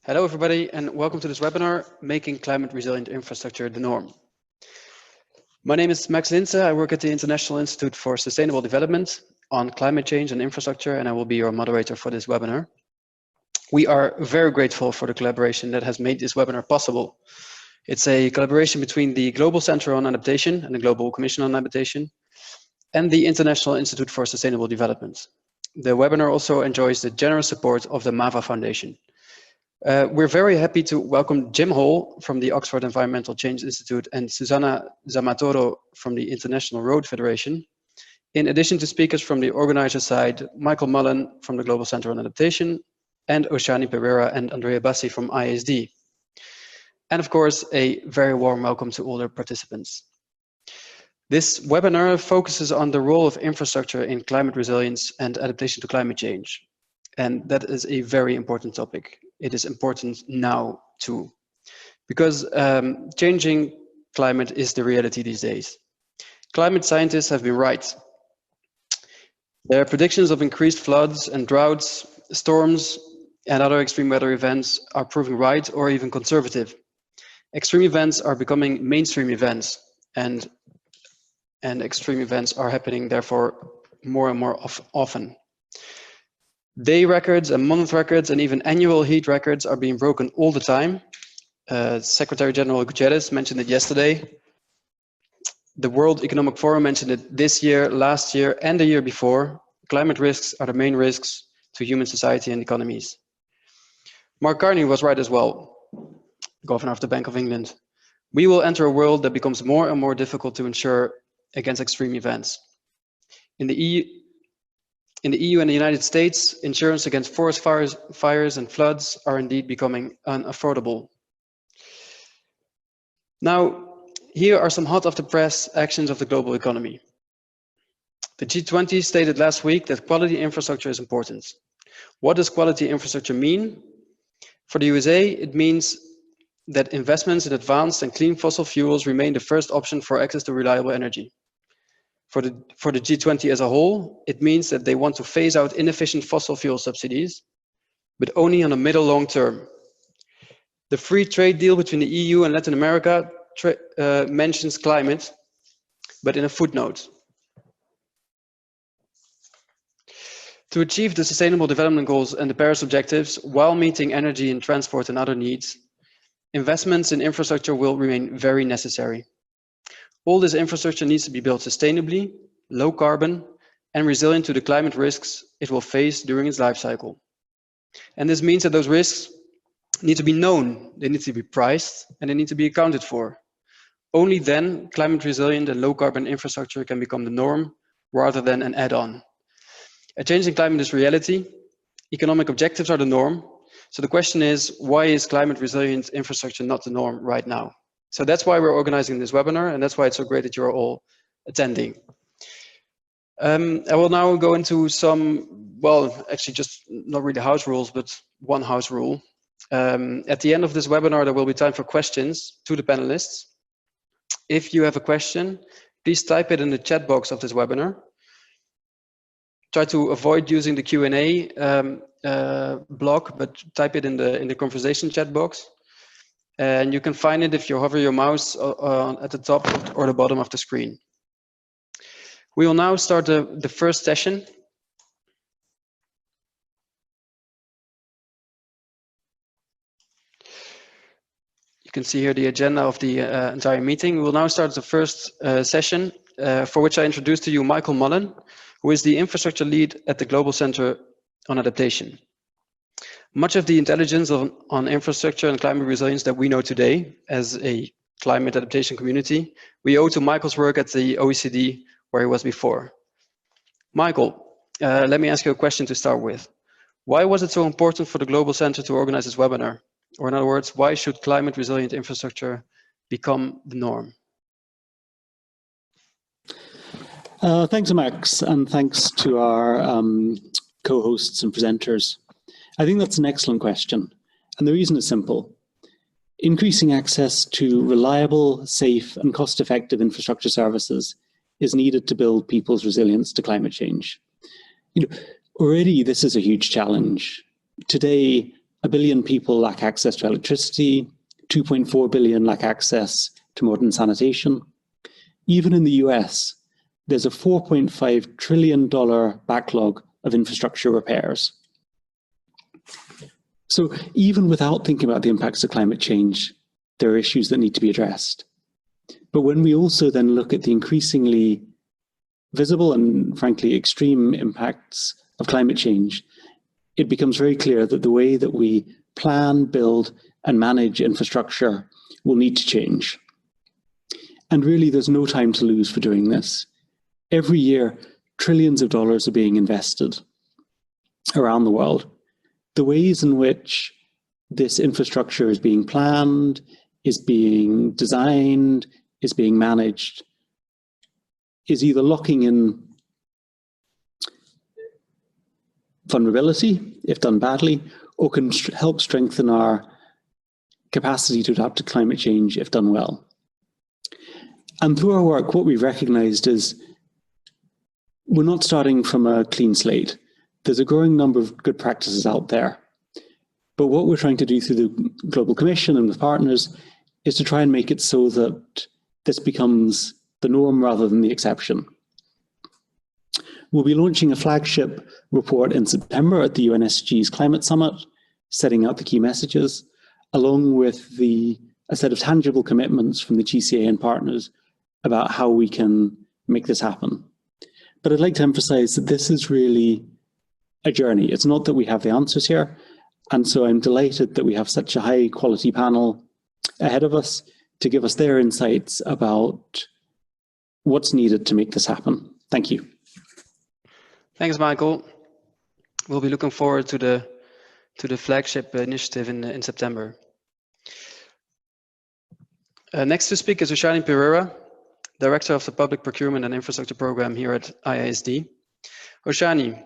Hello everybody and welcome to this webinar, Making Climate Resilient Infrastructure the Norm. My name is Max Linse. I work at the International Institute for Sustainable Development on climate change and infrastructure, and I will be your moderator for this webinar. We are very grateful for the collaboration that has made this webinar possible. It's a collaboration between the Global Center on Adaptation and the Global Commission on Adaptation and the International Institute for Sustainable Development. The webinar also enjoys the generous support of the MAVA Foundation. We're very happy to welcome Jim Hall from the Oxford Environmental Change Institute and Susana Zamatoro from the International Road Federation. In addition to speakers from the organizer side, Michael Mullen from the Global Center on Adaptation, and Oshani Pereira and Andrea Bassi from ISD. And of course, a very warm welcome to all the participants. This webinar focuses on the role of infrastructure in climate resilience and adaptation to climate change. And that is a very important topic. It is important now too, because changing climate is the reality these days. Climate scientists have been right. Their predictions of increased floods and droughts, storms, and other extreme weather events are proving right or even conservative. Extreme events are becoming mainstream events, and extreme events are happening therefore more and more often. Day records and month records and even annual heat records are being broken all the time. Secretary General Guterres mentioned it yesterday. The World Economic Forum mentioned it this year, last year, and the year before. Climate risks are the main risks to human society and economies. Mark Carney was right as well, Governor of the Bank of England. We will enter a world that becomes more and more difficult to insure against extreme events. In the EU and the United States, insurance against forest fires and floods are indeed becoming unaffordable. Now, here are some hot off the press actions of the global economy. The G20 stated last week that quality infrastructure is important. What does quality infrastructure mean? For the USA, it means that investments in advanced and clean fossil fuels remain the first option for access to reliable energy. For the G20 as a whole, it means that they want to phase out inefficient fossil fuel subsidies, but only on a middle-long term. The free trade deal between the EU and Latin America mentions climate, but in a footnote. To achieve the Sustainable Development Goals and the Paris Objectives while meeting energy and transport and other needs, investments in infrastructure will remain very necessary. All this infrastructure needs to be built sustainably, low carbon, and resilient to the climate risks it will face during its life cycle. And this means that those risks need to be known, they need to be priced, and they need to be accounted for. Only then climate resilient and low carbon infrastructure can become the norm rather than an add-on. A changing climate is reality. Economic objectives are the norm. So the question is, why is climate resilient infrastructure not the norm right now? So that's why we're organizing this webinar, and that's why it's so great that you're all attending. I will now go into some, well, actually just not really house rules, but one house rule. At the end of this webinar, there will be time for questions to the panelists. If you have a question, please type it in the chat box of this webinar. Try to avoid using the Q&A block, but type it in the conversation chat box. And you can find it if you hover your mouse at the top or the bottom of the screen. We will now start the first session. You can see here the agenda of the entire meeting. We will now start the first session, for which I introduce to you Michael Mullen, who is the infrastructure lead at the Global Center on Adaptation. Much of the intelligence on infrastructure and climate resilience that we know today as a climate adaptation community, we owe to Michael's work at the OECD, where he was before. Michael, let me ask you a question to start with. Why was it so important for the Global Center to organize this webinar? Or in other words, why should climate resilient infrastructure become the norm? Thanks, Max, and thanks to our co-hosts and presenters. I think that's an excellent question, and the reason is simple. Increasing access to reliable, safe, and cost-effective infrastructure services is needed to build people's resilience to climate change. Already this is a huge challenge. Today, 1 billion people lack access to electricity, 2.4 billion lack access to modern sanitation. Even in the US, there's a $4.5 trillion backlog of infrastructure repairs. So even without thinking about the impacts of climate change, there are issues that need to be addressed. But when we also then look at the increasingly visible and frankly extreme impacts of climate change, it becomes very clear that the way that we plan, build, and manage infrastructure will need to change. And really, there's no time to lose for doing this. Every year, trillions of dollars are being invested around the world. The ways in which this infrastructure is being planned, is being designed, is being managed, is either locking in vulnerability, if done badly, or can help strengthen our capacity to adapt to climate change if done well. And through our work, what we've recognized is we're not starting from a clean slate. There's a growing number of good practices out there. But what we're trying to do through the Global Commission and with partners is to try and make it so that this becomes the norm rather than the exception. We'll be launching a flagship report in September at the UNSG's Climate Summit, setting out the key messages, along with a set of tangible commitments from the GCA and partners about how we can make this happen. But I'd like to emphasize that this is really a journey. It's not that we have the answers here. And so I'm delighted that we have such a high quality panel ahead of us to give us their insights about what's needed to make this happen. Thank you. Thanks, Michael. We'll be looking forward to the flagship initiative in September. Next to speak is Ushani Pereira, Director of the Public Procurement and Infrastructure Program here at IISD. Ushani,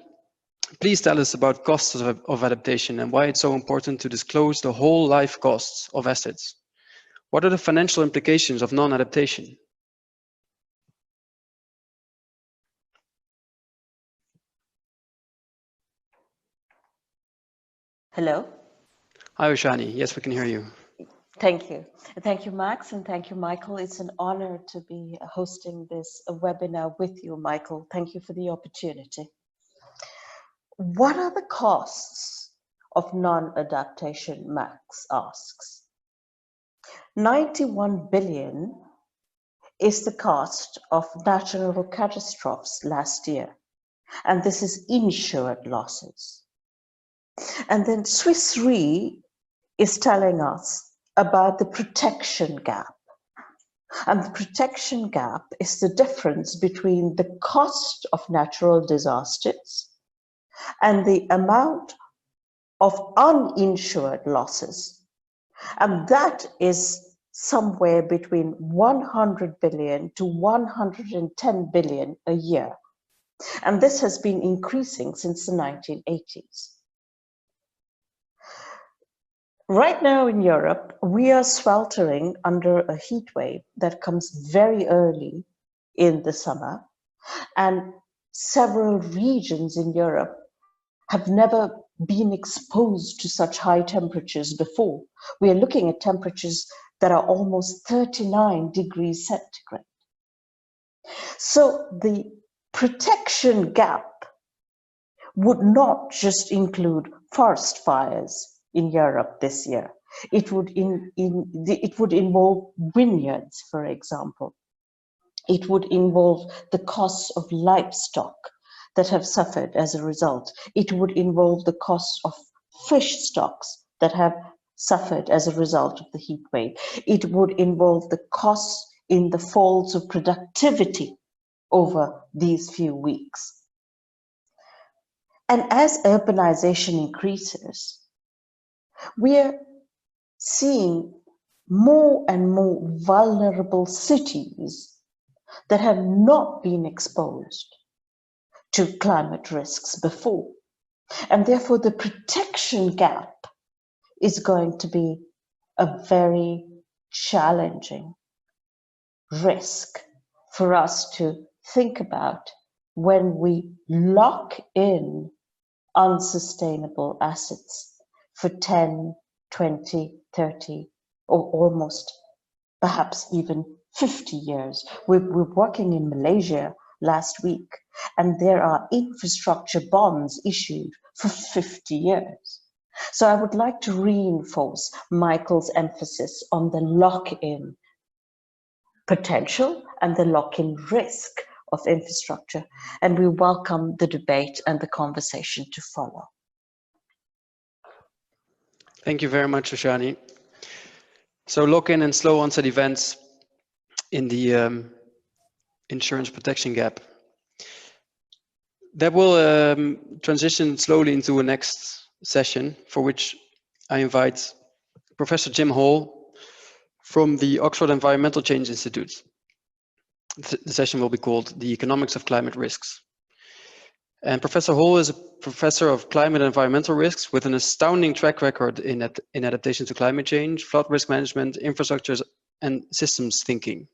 please tell us about costs of adaptation and why it's so important to disclose the whole life costs of assets. What are the financial implications of non-adaptation? Hello. Hi, Ushani. Yes, we can hear you. Thank you. Thank you, Max, and thank you, Michael. It's an honor to be hosting this webinar with you, Michael. Thank you for the opportunity. What are the costs of non-adaptation, Max asks. 91 billion is the cost of natural catastrophes last year, and this is insured losses. And then Swiss Re is telling us about the protection gap. And the protection gap is the difference between the cost of natural disasters and the amount of uninsured losses. And that is somewhere between 100 billion to 110 billion a year. And this has been increasing since the 1980s. Right now in Europe, we are sweltering under a heat wave that comes very early in the summer, and several regions in Europe have never been exposed to such high temperatures before. We are looking at temperatures that are almost 39 degrees centigrade. So the protection gap would not just include forest fires in Europe this year. It would involve vineyards, for example. It would involve the costs of livestock that have suffered as a result. It would involve the costs of fish stocks that have suffered as a result of the heat wave. It would involve the costs in the falls of productivity over these few weeks. And as urbanization increases, we are seeing more and more vulnerable cities that have not been exposed to climate risks before. And therefore, the protection gap is going to be a very challenging risk for us to think about when we lock in unsustainable assets for 10, 20, 30, or almost perhaps even 50 years. We're working in Malaysia last week, and there are infrastructure bonds issued for 50 years. So I would like to reinforce Michael's emphasis on the lock-in potential and the lock-in risk of infrastructure, and we welcome the debate and the conversation to follow. Thank you very much, Shoshani. So lock-in and slow onset events in the insurance protection gap. That will transition slowly into a next session, for which I invite Professor Jim Hall from the Oxford Environmental Change Institute. The session will be called The Economics of Climate Risks. And Professor Hall is a professor of climate and environmental risks with an astounding track record in adaptation to climate change, flood risk management, infrastructures, and systems thinking.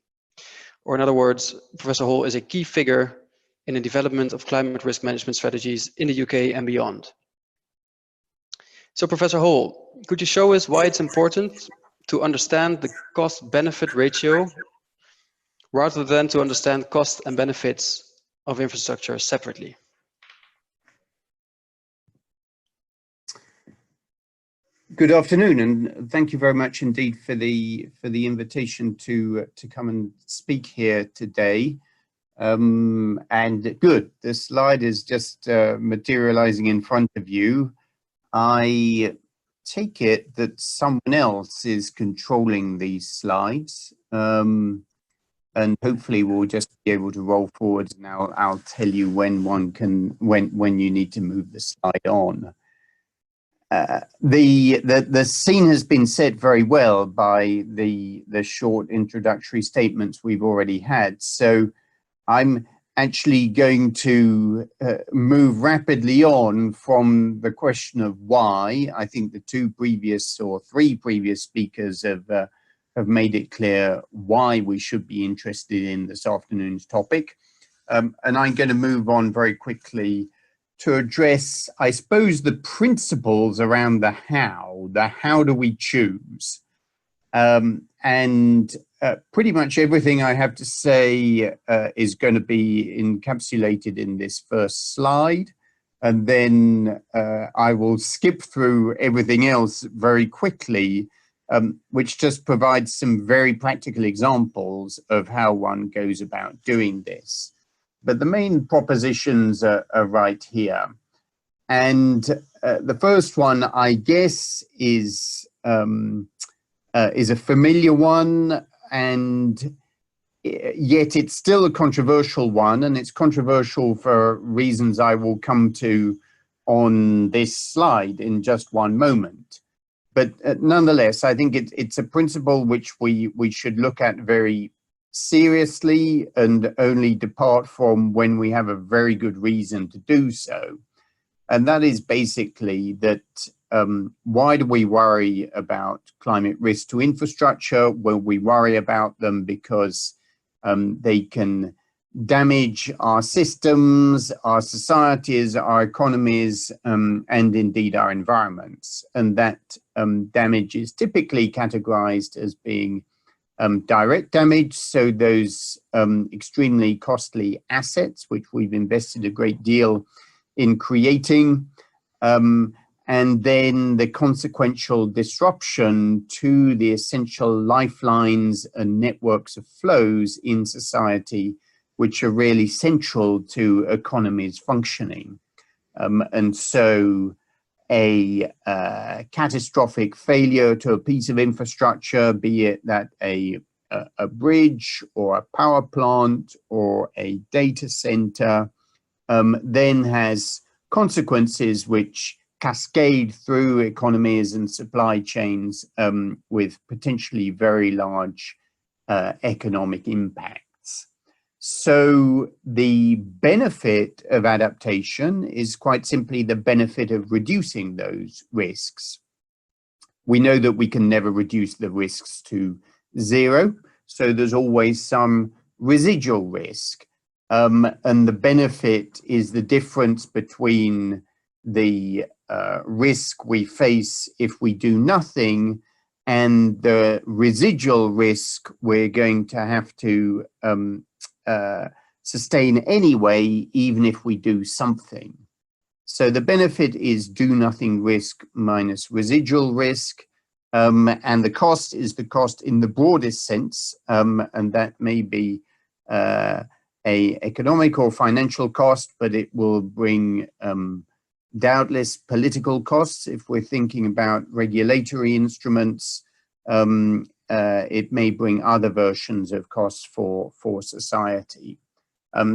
Or in other words, Professor Hall is a key figure in the development of climate risk management strategies in the UK and beyond. So Professor Hall, could you show us why it's important to understand the cost-benefit ratio rather than to understand cost and benefits of infrastructure separately? Good afternoon, and thank you very much indeed for the invitation to come and speak here today. And good, the slide is just materializing in front of you. I take it that someone else is controlling these slides, and hopefully we'll just be able to roll forward. Now I'll tell you when when you need to move the slide on. The scene has been set very well by the short introductory statements we've already had. So I'm actually going to move rapidly on from the question of why. I think the three previous speakers have made it clear why we should be interested in this afternoon's topic. And I'm going to move on very quickly to address, I suppose, the principles around the how do we choose? Pretty much everything I have to say is going to be encapsulated in this first slide. And then I will skip through everything else very quickly, which just provides some very practical examples of how one goes about doing this. But the main propositions are right here. And the first one, I guess, is a familiar one, and yet it's still a controversial one, and it's controversial for reasons I will come to on this slide in just one moment. But nonetheless, I think it's a principle which we should look at very seriously and only depart from when we have a very good reason to do so. And that is basically that why do we worry about climate risk to infrastructure? Well, we worry about them because they can damage our systems, our societies, our economies, and indeed our environments. And that damage is typically categorized as being direct damage, so those extremely costly assets which we've invested a great deal in creating, and then the consequential disruption to the essential lifelines and networks of flows in society which are really central to economies functioning. And so a catastrophic failure to a piece of infrastructure, be it that a bridge or a power plant or a data center, then has consequences which cascade through economies and supply chains with potentially very large economic impacts. So the benefit of adaptation is quite simply the benefit of reducing those risks. We know that we can never reduce the risks to zero, so there's always some residual risk. And the benefit is the difference between the risk we face if we do nothing, and the residual risk we're going to have to sustain anyway, even if we do something. So the benefit is do nothing risk minus residual risk, and the cost is the cost in the broadest sense, and that may be a economic or financial cost, but it will bring doubtless political costs. If we're thinking about regulatory instruments, it may bring other versions of costs for society.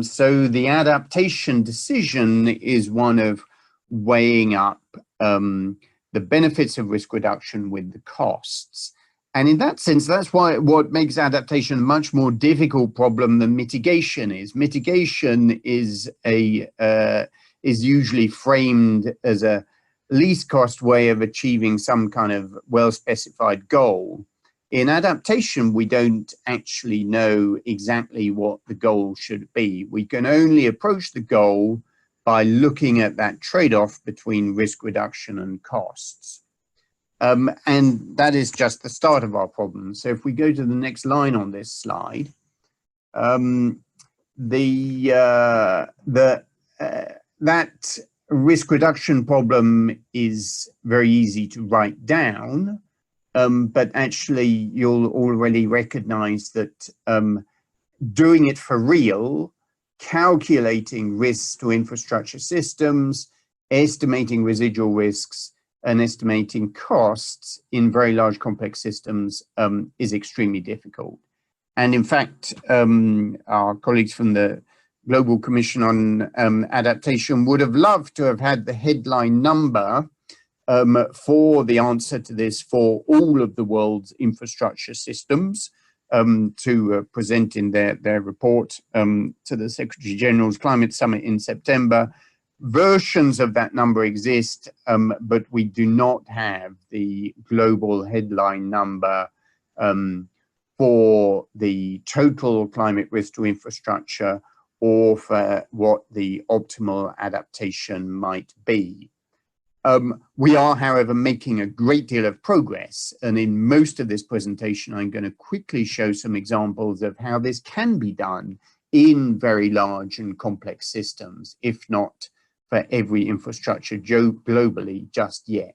So the adaptation decision is one of weighing up the benefits of risk reduction with the costs. And in that sense, that's what makes adaptation a much more difficult problem than mitigation is. Mitigation is usually framed as a least cost way of achieving some kind of well-specified goal. In adaptation, we don't actually know exactly what the goal should be. We can only approach the goal by looking at that trade-off between risk reduction and costs. And that is just the start of our problem. So if we go to the next line on this slide, that risk reduction problem is very easy to write down, but actually you'll already recognize that doing it for real, calculating risks to infrastructure systems, estimating residual risks, and estimating costs in very large complex systems is extremely difficult. And in fact, our colleagues from the Global Commission on Adaptation would have loved to have had the headline number for the answer to this for all of the world's infrastructure systems to present in their report to the Secretary General's Climate Summit in September. Versions of that number exist, but we do not have the global headline number for the total climate risk to infrastructure or for what the optimal adaptation might be. We are, however, making a great deal of progress, and in most of this presentation, I'm going to quickly show some examples of how this can be done in very large and complex systems, if not for every infrastructure globally just yet.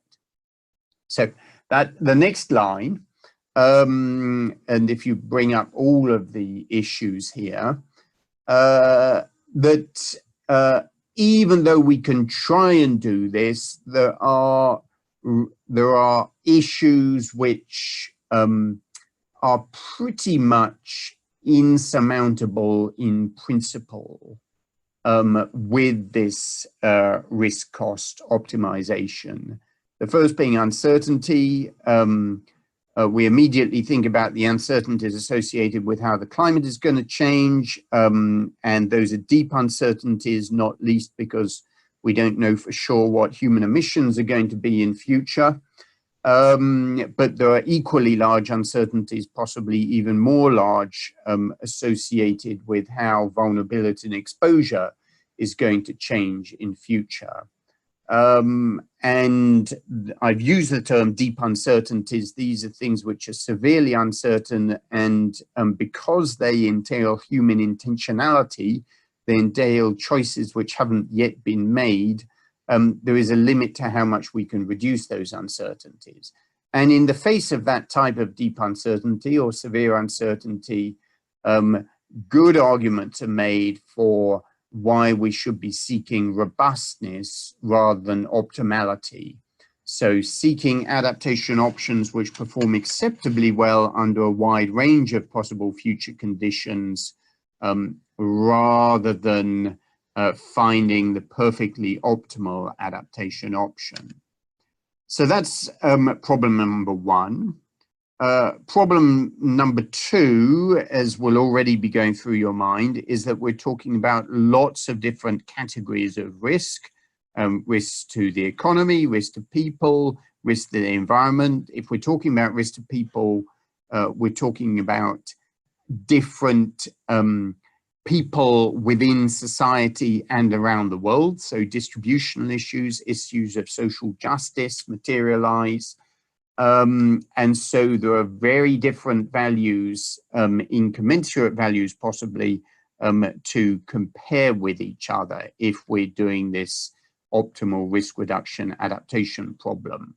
So that the next line, and if you bring up all of the issues here, even though we can try and do this, there are issues which are pretty much insurmountable in principle with this risk cost optimization. The first being uncertainty. We immediately think about the uncertainties associated with how the climate is going to change, and those are deep uncertainties, not least because we don't know for sure what human emissions are going to be in future. But there are equally large uncertainties, possibly even more large, associated with how vulnerability and exposure is going to change in future. And I've used the term deep uncertainties. These are things which are severely uncertain, and because they entail human intentionality, they entail choices which haven't yet been made. There is a limit to how much we can reduce those uncertainties. And in the face of that type of deep uncertainty or severe uncertainty, good arguments are made for why we should be seeking robustness rather than optimality. So seeking adaptation options which perform acceptably well under a wide range of possible future conditions, rather than finding the perfectly optimal adaptation option. So that's problem number one. Problem number two, as will already be going through your mind, is that we're talking about lots of different categories of risk. Risk to the economy, risk to people, risk to the environment. If we're talking about risk to people, we're talking about different people within society and around the world. So distributional issues of social justice materialize. And so there are very different values, incommensurate values possibly, to compare with each other if we're doing this optimal risk reduction adaptation problem.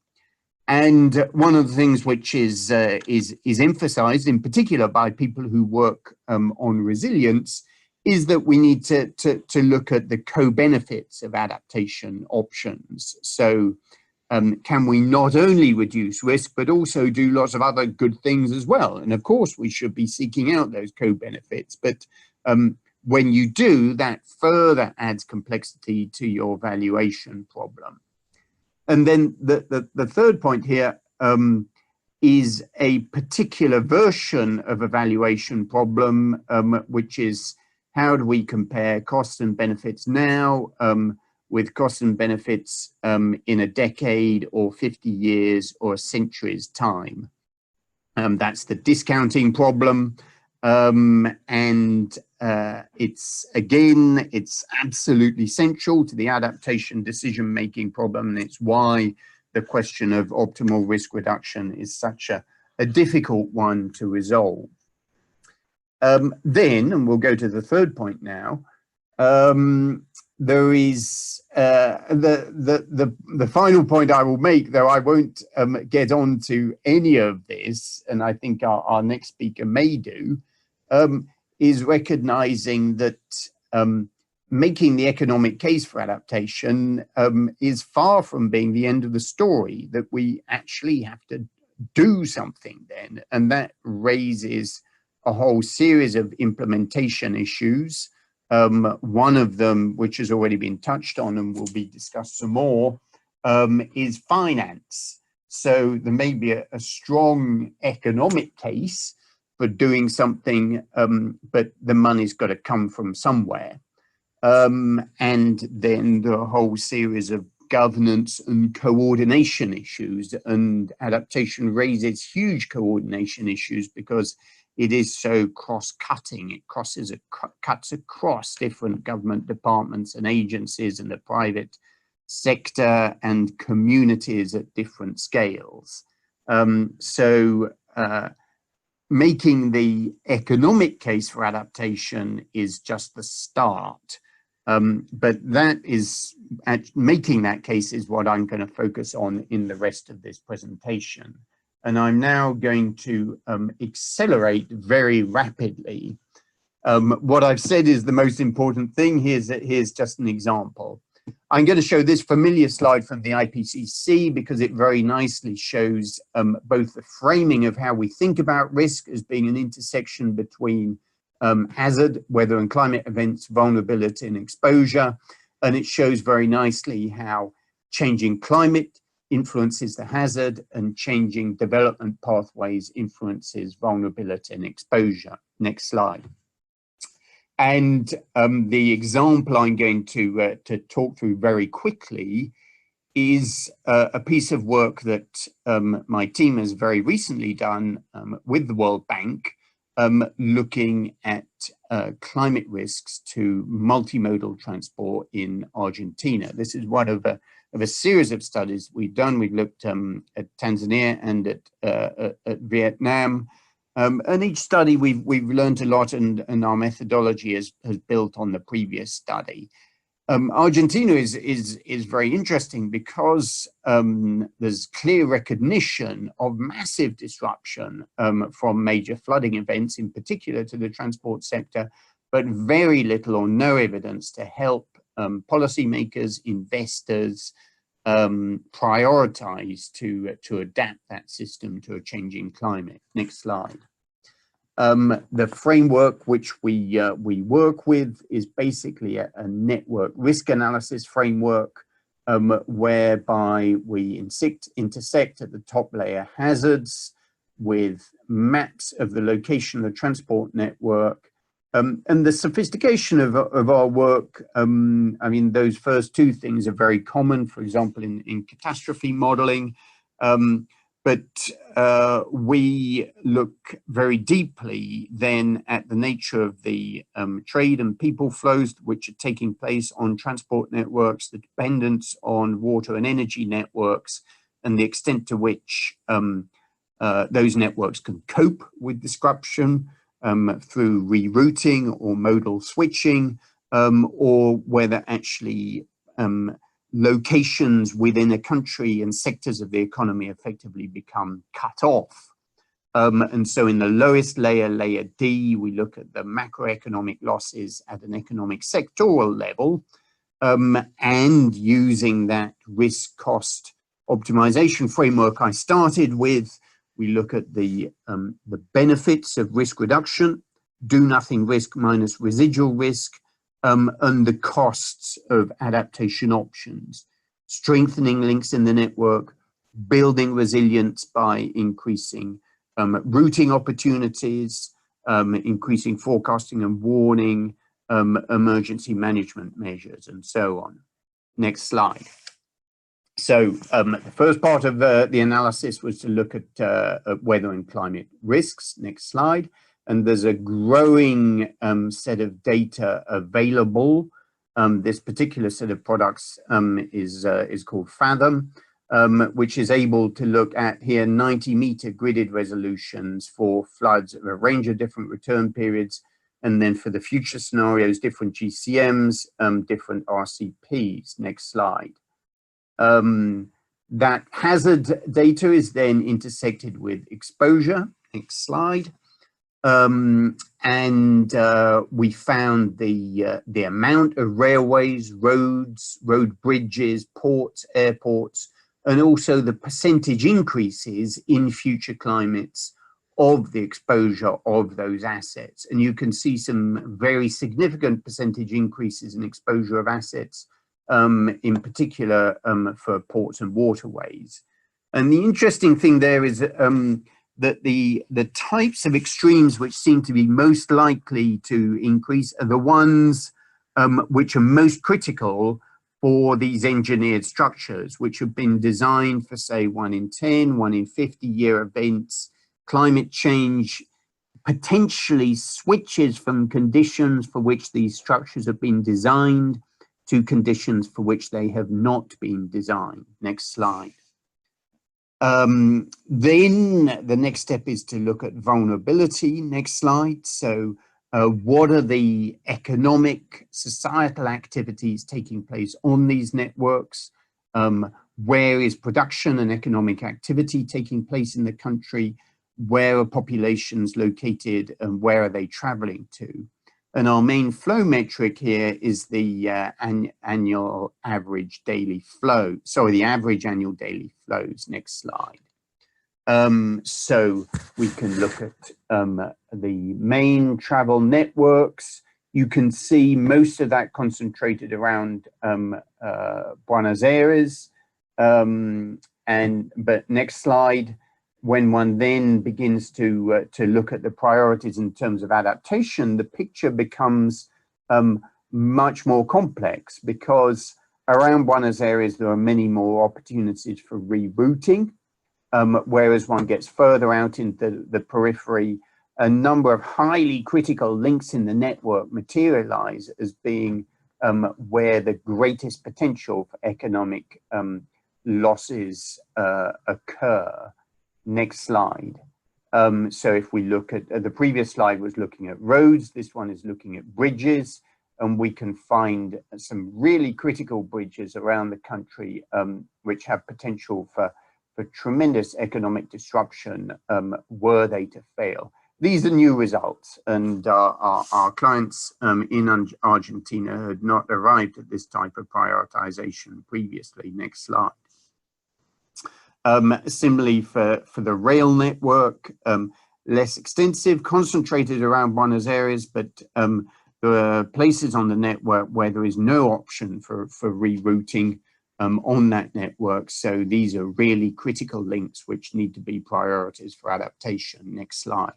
And one of the things which is emphasized in particular by people who work on resilience is that we need to look at the co-benefits of adaptation options. So can we not only reduce risk, but also do lots of other good things as well? And of course, we should be seeking out those co-benefits. But when you do, that further adds complexity to your valuation problem. And then the third point here is a particular version of a valuation problem, which is how do we compare costs and benefits now with costs and benefits in a decade or 50 years or a century's time. That's the discounting problem. And it's absolutely central to the adaptation decision-making problem. And it's why the question of optimal risk reduction is such a difficult one to resolve. Then, and we'll go to the third point now, there is the final point I will make, though I won't get on to any of this, and I think our next speaker may do, is recognizing that making the economic case for adaptation is far from being the end of the story, that we actually have to do something then, and that raises a whole series of implementation issues. One of them, which has already been touched on and will be discussed some more, is finance. So there may be a strong economic case for doing something, but the money's got to come from somewhere. And then there are a whole series of governance and coordination issues, and adaptation raises huge coordination issues because it is so cross-cutting. It cuts across different government departments and agencies and the private sector and communities at different scales. Making the economic case for adaptation is just the start. But making that case is what I'm going to focus on in the rest of this presentation. And I'm now going to accelerate very rapidly. What I've said is the most important thing. Here's just an example. I'm going to show this familiar slide from the IPCC because it very nicely shows both the framing of how we think about risk as being an intersection between hazard, weather and climate events, vulnerability and exposure. And it shows very nicely how changing climate influences the hazard and changing development pathways influences vulnerability and exposure. Next slide. And the example I'm going to talk through very quickly is a piece of work that my team has very recently done with the World Bank, looking at climate risks to multimodal transport in Argentina. This is one of a series of studies we've done. We've looked at Tanzania and at Vietnam. And each study we've learned a lot, and our methodology has built on the previous study. Argentina is very interesting because there's clear recognition of massive disruption from major flooding events, in particular to the transport sector, but very little or no evidence to help policymakers, investors prioritize to adapt that system to a changing climate. Next slide. The framework which we work with is basically a network risk analysis framework whereby we intersect at the top layer hazards with maps of the location of the transport network. And the sophistication of our work, I mean, those first two things are very common, for example, in catastrophe modeling. But we look very deeply then at the nature of the trade and people flows which are taking place on transport networks, the dependence on water and energy networks, and the extent to which those networks can cope with disruption through rerouting or modal switching, or whether actually locations within a country and sectors of the economy effectively become cut off. And so in the lowest layer, layer D, we look at the macroeconomic losses at an economic sectoral level, and using that risk cost optimization framework I started with, we look at the benefits of risk reduction, do nothing risk minus residual risk, and the costs of adaptation options, strengthening links in the network, building resilience by increasing routing opportunities, increasing forecasting and warning, emergency management measures, and so on. Next slide. So the first part of the analysis was to look at weather and climate risks. Next slide. And there's a growing set of data available. This particular set of products is called Fathom, which is able to look at here 90-meter gridded resolutions for floods of a range of different return periods, and then for the future scenarios, different GCMs, different RCPs. Next slide. That hazard data is then intersected with exposure. Next slide. And we found the amount of railways, roads, road bridges, ports, airports, and also the percentage increases in future climates of the exposure of those assets. And you can see some very significant percentage increases in exposure of assets, in particular for ports and waterways. And the interesting thing there is that the types of extremes which seem to be most likely to increase are the ones which are most critical for these engineered structures, which have been designed for, say, 1 in 10, 1 in 50 year events. Climate change potentially switches from conditions for which these structures have been designed to conditions for which they have not been designed. Next slide. Then the next step is to look at vulnerability. Next slide. So what are the economic, societal activities taking place on these networks? Where is production and economic activity taking place in the country? Where are populations located and where are they traveling to? And our main flow metric here is the annual average daily flow. Sorry, the average annual daily flows. Next slide. So we can look at the main travel networks. You can see most of that concentrated around Buenos Aires. But next slide. When one then begins to look at the priorities in terms of adaptation, the picture becomes much more complex, because around Buenos Aires there are many more opportunities for rerouting, whereas one gets further out into the periphery, a number of highly critical links in the network materialize as being where the greatest potential for economic losses occur. Next slide. So if we look at the previous slide was looking at roads, this one is looking at bridges, and we can find some really critical bridges around the country which have potential for tremendous economic disruption were they to fail. These are new results, and our clients in Argentina had not arrived at this type of prioritization previously. Next slide. Similarly for the rail network, less extensive, concentrated around Buenos Aires, but there are places on the network where there is no option for rerouting on that network. So these are really critical links which need to be priorities for adaptation. Next slide.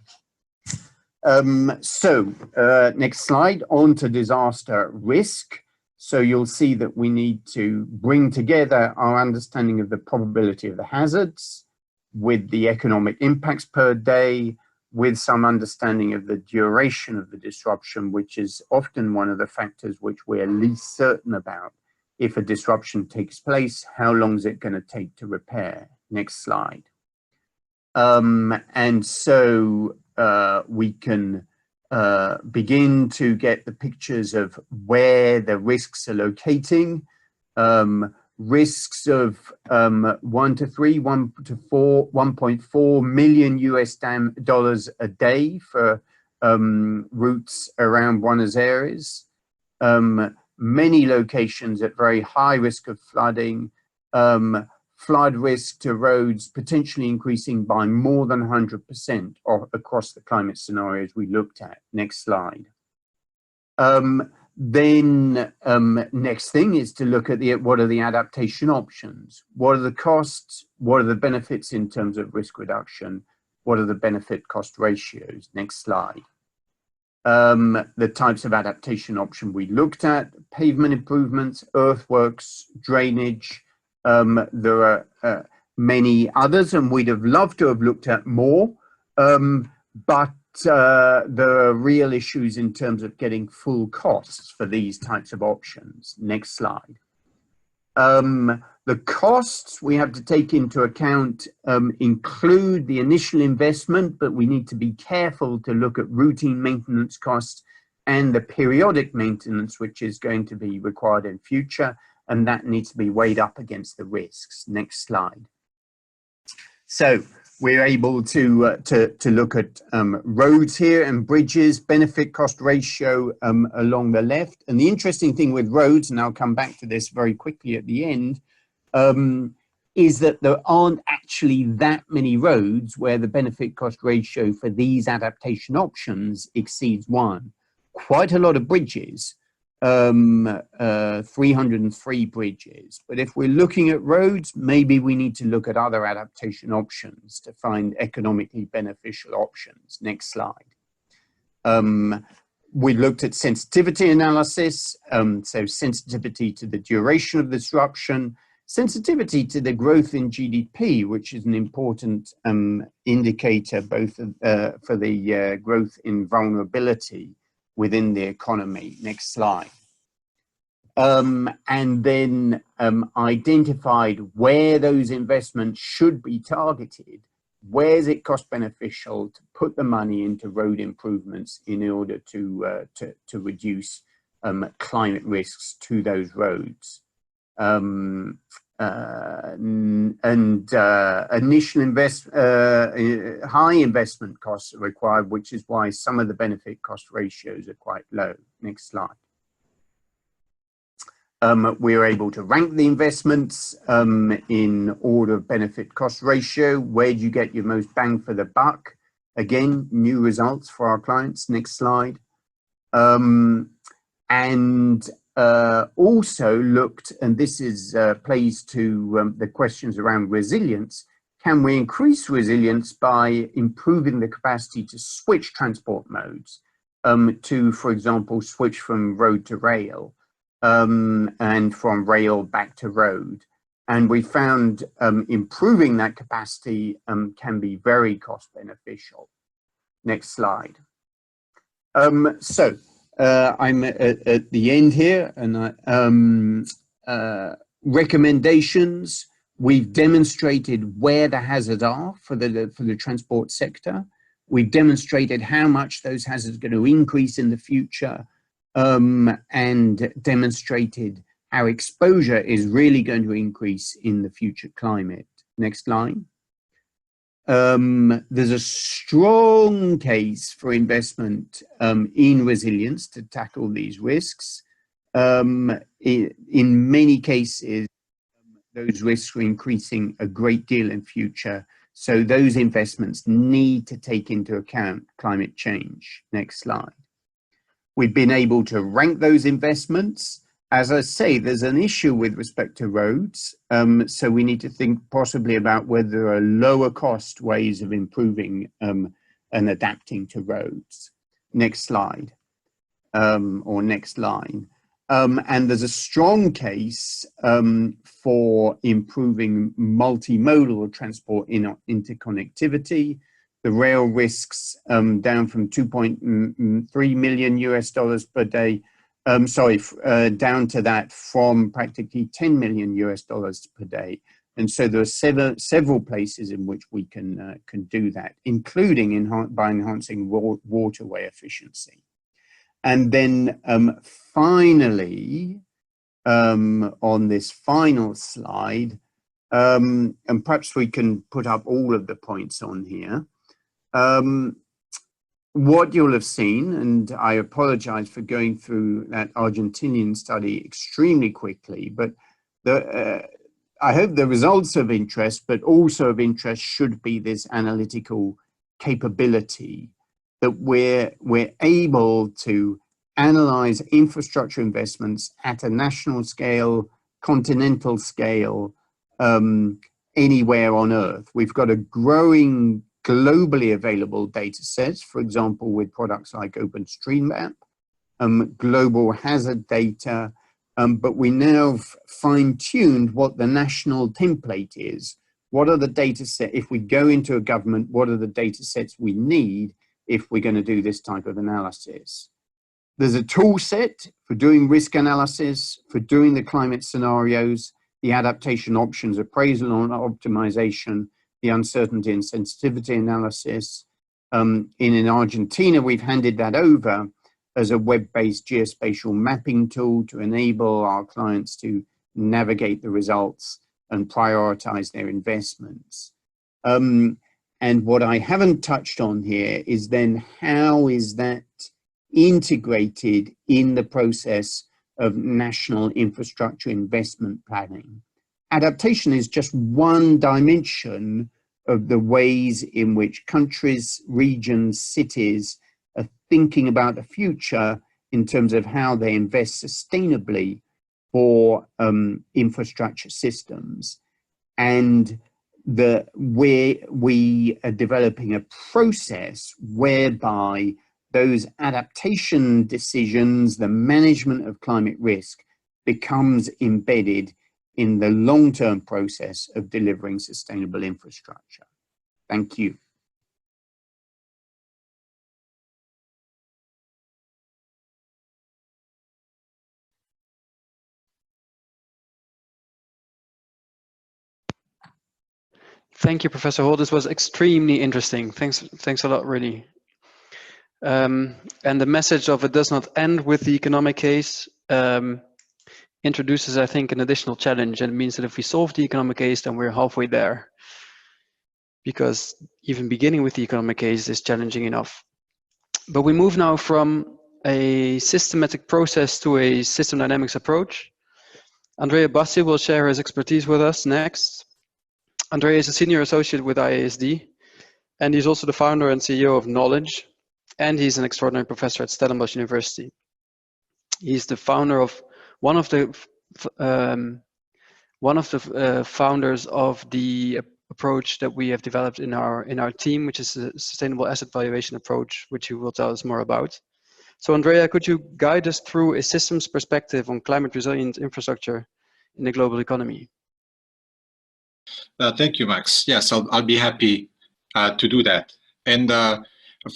Next slide, on to disaster risk. So you'll see that we need to bring together our understanding of the probability of the hazards, with the economic impacts per day, with some understanding of the duration of the disruption, which is often one of the factors which we're least certain about. If a disruption takes place, how long is it going to take to repair? Next slide. And so we can begin to get the pictures of where the risks are locating. Risks of 1 to 3, 1 to 4, 1.4 million US dollars a day for routes around Buenos Aires. Many locations at very high risk of flooding. Flood risk to roads potentially increasing by more than 100% across the climate scenarios we looked at. Next slide. Next thing is to look at what are the adaptation options? What are the costs? What are the benefits in terms of risk reduction? What are the benefit cost ratios? Next slide. The types of adaptation option we looked at: pavement improvements, earthworks, drainage. There are many others, and we'd have loved to have looked at more, but there are real issues in terms of getting full costs for these types of options. Next slide. The costs we have to take into account include the initial investment, but we need to be careful to look at routine maintenance costs and the periodic maintenance, which is going to be required in future, and that needs to be weighed up against the risks. Next slide. So we're able to look at roads here and bridges, benefit cost ratio along the left. And the interesting thing with roads, and I'll come back to this very quickly at the end, is that there aren't actually that many roads where the benefit cost ratio for these adaptation options exceeds 1. Quite a lot of bridges, 303 bridges. But if we're looking at roads, maybe we need to look at other adaptation options to find economically beneficial options. Next slide. We looked at sensitivity analysis, so sensitivity to the duration of disruption, sensitivity to the growth in GDP, which is an important indicator both for the growth in vulnerability within the economy. Next slide. And then identified where those investments should be targeted. Where is it cost beneficial to put the money into road improvements in order to reduce climate risks to those roads? Initial high investment costs are required, which is why some of the benefit cost ratios are quite low. Next slide. We are able to rank the investments in order of benefit cost ratio. Where do you get your most bang for the buck? Again, new results for our clients. Next slide. Also looked, and this is plays to the questions around resilience. Can we increase resilience by improving the capacity to switch transport modes to, for example, switch from road to rail and from rail back to road? And we found improving that capacity can be very cost beneficial. Next slide. I'm at the end here, and recommendations. We've demonstrated where the hazards are for the transport sector. We've demonstrated how much those hazards are going to increase in the future, and demonstrated how exposure is really going to increase in the future climate. Next line. There's a strong case for investment in resilience to tackle these risks. In many cases, those risks are increasing a great deal in future. So those investments need to take into account climate change. Next slide. We've been able to rank those investments. As I say, there's an issue with respect to roads. So we need to think possibly about whether there are lower cost ways of improving and adapting to roads. Next slide, or next line. And there's a strong case for improving multimodal transport interconnectivity. The rail risks down from 2.3 million US dollars per day, down to that from practically 10 million US dollars per day. And so there are several places in which we can do that, including by enhancing waterway efficiency. And then finally, on this final slide, and perhaps we can put up all of the points on here. What you'll have seen, and I apologize for going through that Argentinian study extremely quickly, but I hope the results of interest, but also of interest should be this analytical capability that we're able to analyze infrastructure investments at a national scale, continental scale, anywhere on Earth. We've got a growing globally available data sets, for example, with products like OpenStreetMap, global hazard data, but we now fine-tuned what the national template is. What are the data sets, if we go into a government, what are the data sets we need if we're going to do this type of analysis? There's a tool set for doing risk analysis, for doing the climate scenarios, the adaptation options, appraisal and optimization, the uncertainty and sensitivity analysis. In Argentina, we've handed that over as a web-based geospatial mapping tool to enable our clients to navigate the results and prioritize their investments. And what I haven't touched on here is then how is that integrated in the process of national infrastructure investment planning. Adaptation is just one dimension of the ways in which countries, regions, cities are thinking about the future in terms of how they invest sustainably for infrastructure systems. And we are developing a process whereby those adaptation decisions, the management of climate risk, becomes embedded in the long-term process of delivering sustainable infrastructure. Thank you. Thank you, Professor Hall. This was extremely interesting. Thanks a lot, really. And the message of it does not end with the economic case introduces, I think, an additional challenge. And it means that if we solve the economic case, then we're halfway there. Because even beginning with the economic case is challenging enough. But we move now from a systematic process to a system dynamics approach. Andrea Bassi will share his expertise with us next. Andrea is a senior associate with IASD, and he's also the founder and CEO of Knowledge, and he's an extraordinary professor at Stellenbosch University. He's the founder of one of the founders of the approach that we have developed in our team, which is a sustainable asset valuation approach, which he will tell us more about. So Andrea, could you guide us through a systems perspective on climate resilient infrastructure in the global economy? Thank you, Max. Yes, I'll be happy to do that. And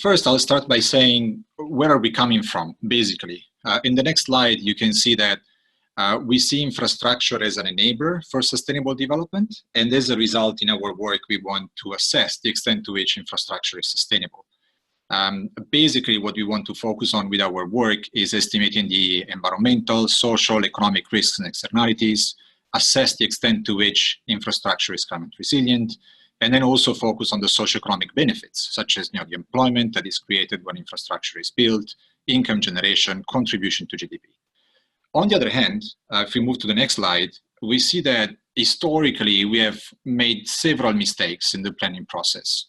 first, I'll start by saying, where are we coming from, basically? In the next slide, you can see that we see infrastructure as an enabler for sustainable development. And as a result, in our work, we want to assess the extent to which infrastructure is sustainable. Basically, what we want to focus on with our work is estimating the environmental, social, economic risks and externalities, assess the extent to which infrastructure is climate resilient, and then also focus on the socioeconomic benefits, such as the employment that is created when infrastructure is built, income generation, contribution to GDP. On the other hand, if we move to the next slide, we see that historically we have made several mistakes in the planning process.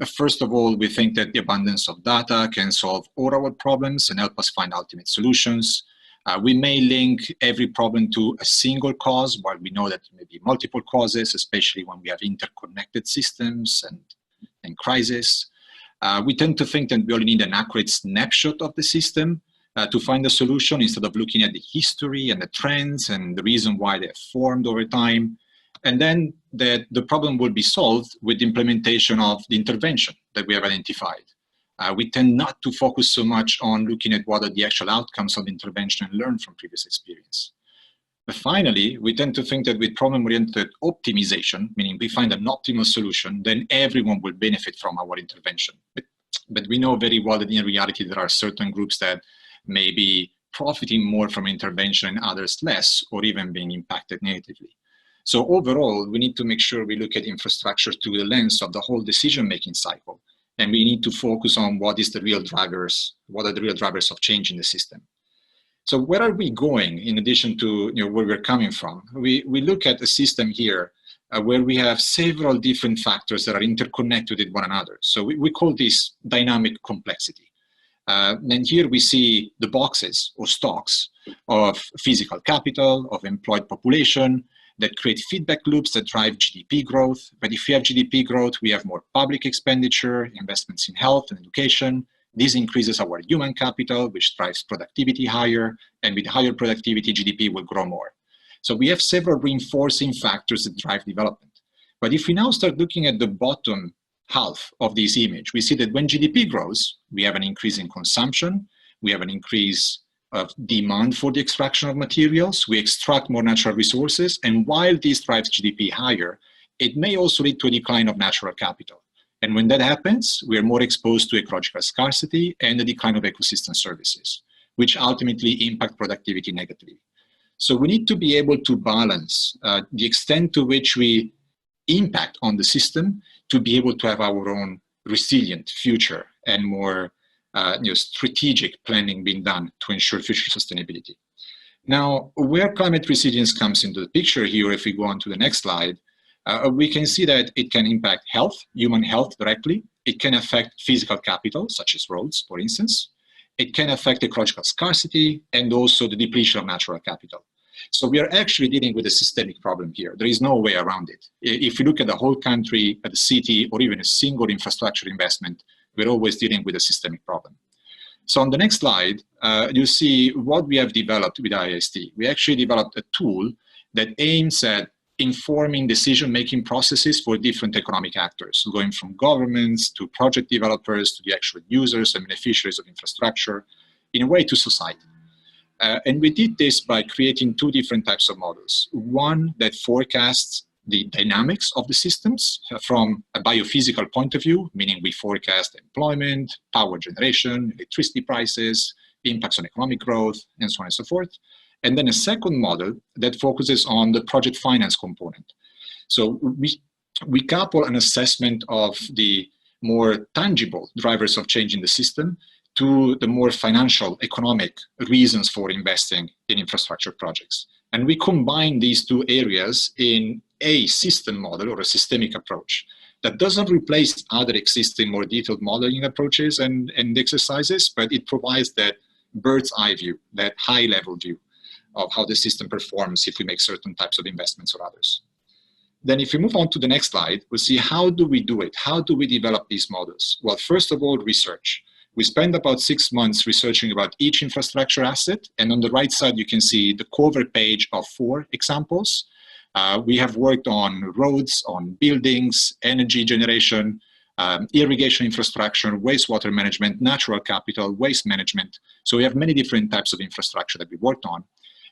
First of all, we think that the abundance of data can solve all our problems and help us find ultimate solutions. We may link every problem to a single cause, while we know that there may be multiple causes, especially when we have interconnected systems and crises. We tend to think that we only need an accurate snapshot of the system, to find a solution instead of looking at the history and the trends and the reason why they have formed over time. And then that the problem will be solved with the implementation of the intervention that we have identified. We tend not to focus so much on looking at what are the actual outcomes of the intervention and learn from previous experience. But finally, we tend to think that with problem-oriented optimization, meaning we find an optimal solution, then everyone will benefit from our intervention. But we know very well that in reality, there are certain groups that may be profiting more from intervention and others less, or even being impacted negatively. So overall, we need to make sure we look at infrastructure through the lens of the whole decision-making cycle. And we need to focus on what are the real drivers of change in the system. So where are we going in addition to where we're coming from? We look at a system here where we have several different factors that are interconnected with one another. So we call this dynamic complexity. And here we see the boxes or stocks of physical capital, of employed population, that create feedback loops that drive GDP growth. But if we have GDP growth, we have more public expenditure, investments in health and education. This increases our human capital, which drives productivity higher. And with higher productivity, GDP will grow more. So we have several reinforcing factors that drive development. But if we now start looking at the bottom half of this image, we see that when GDP grows, we have an increase in consumption, we have an increase of demand for the extraction of materials, we extract more natural resources, and while this drives GDP higher, it may also lead to a decline of natural capital. And when that happens, we are more exposed to ecological scarcity and the decline of ecosystem services, which ultimately impact productivity negatively. So we need to be able to balance the extent to which we impact on the system to be able to have our own resilient future and more strategic planning being done to ensure future sustainability. Now, where climate resilience comes into the picture here, if we go on to the next slide, we can see that it can impact health, human health directly. It can affect physical capital, such as roads, for instance. It can affect ecological scarcity and also the depletion of natural capital. So we are actually dealing with a systemic problem here. There is no way around it. If you look at the whole country, at the city, or even a single infrastructure investment, we're always dealing with a systemic problem. So on the next slide, you see what we have developed with IIST. We actually developed a tool that aims at informing decision-making processes for different economic actors, going from governments to project developers to the actual users and beneficiaries of infrastructure, in a way to society. And we did this by creating two different types of models. One that forecasts the dynamics of the systems from a biophysical point of view, meaning we forecast employment, power generation, electricity prices, impacts on economic growth, and so on and so forth. And then a second model that focuses on the project finance component. So we couple an assessment of the more tangible drivers of change in the system to the more financial, economic reasons for investing in infrastructure projects. And we combine these two areas in a system model or a systemic approach that doesn't replace other existing more detailed modeling approaches and exercises, but it provides that bird's eye view, that high level view of how the system performs if we make certain types of investments or others. Then if we move on to the next slide, we'll see how do we do it? How do we develop these models? Well, first of all, research. We spent about 6 months researching about each infrastructure asset. And on the right side, you can see the cover page of 4 examples. We have worked on roads, on buildings, energy generation, irrigation infrastructure, wastewater management, natural capital, waste management. So we have many different types of infrastructure that we worked on.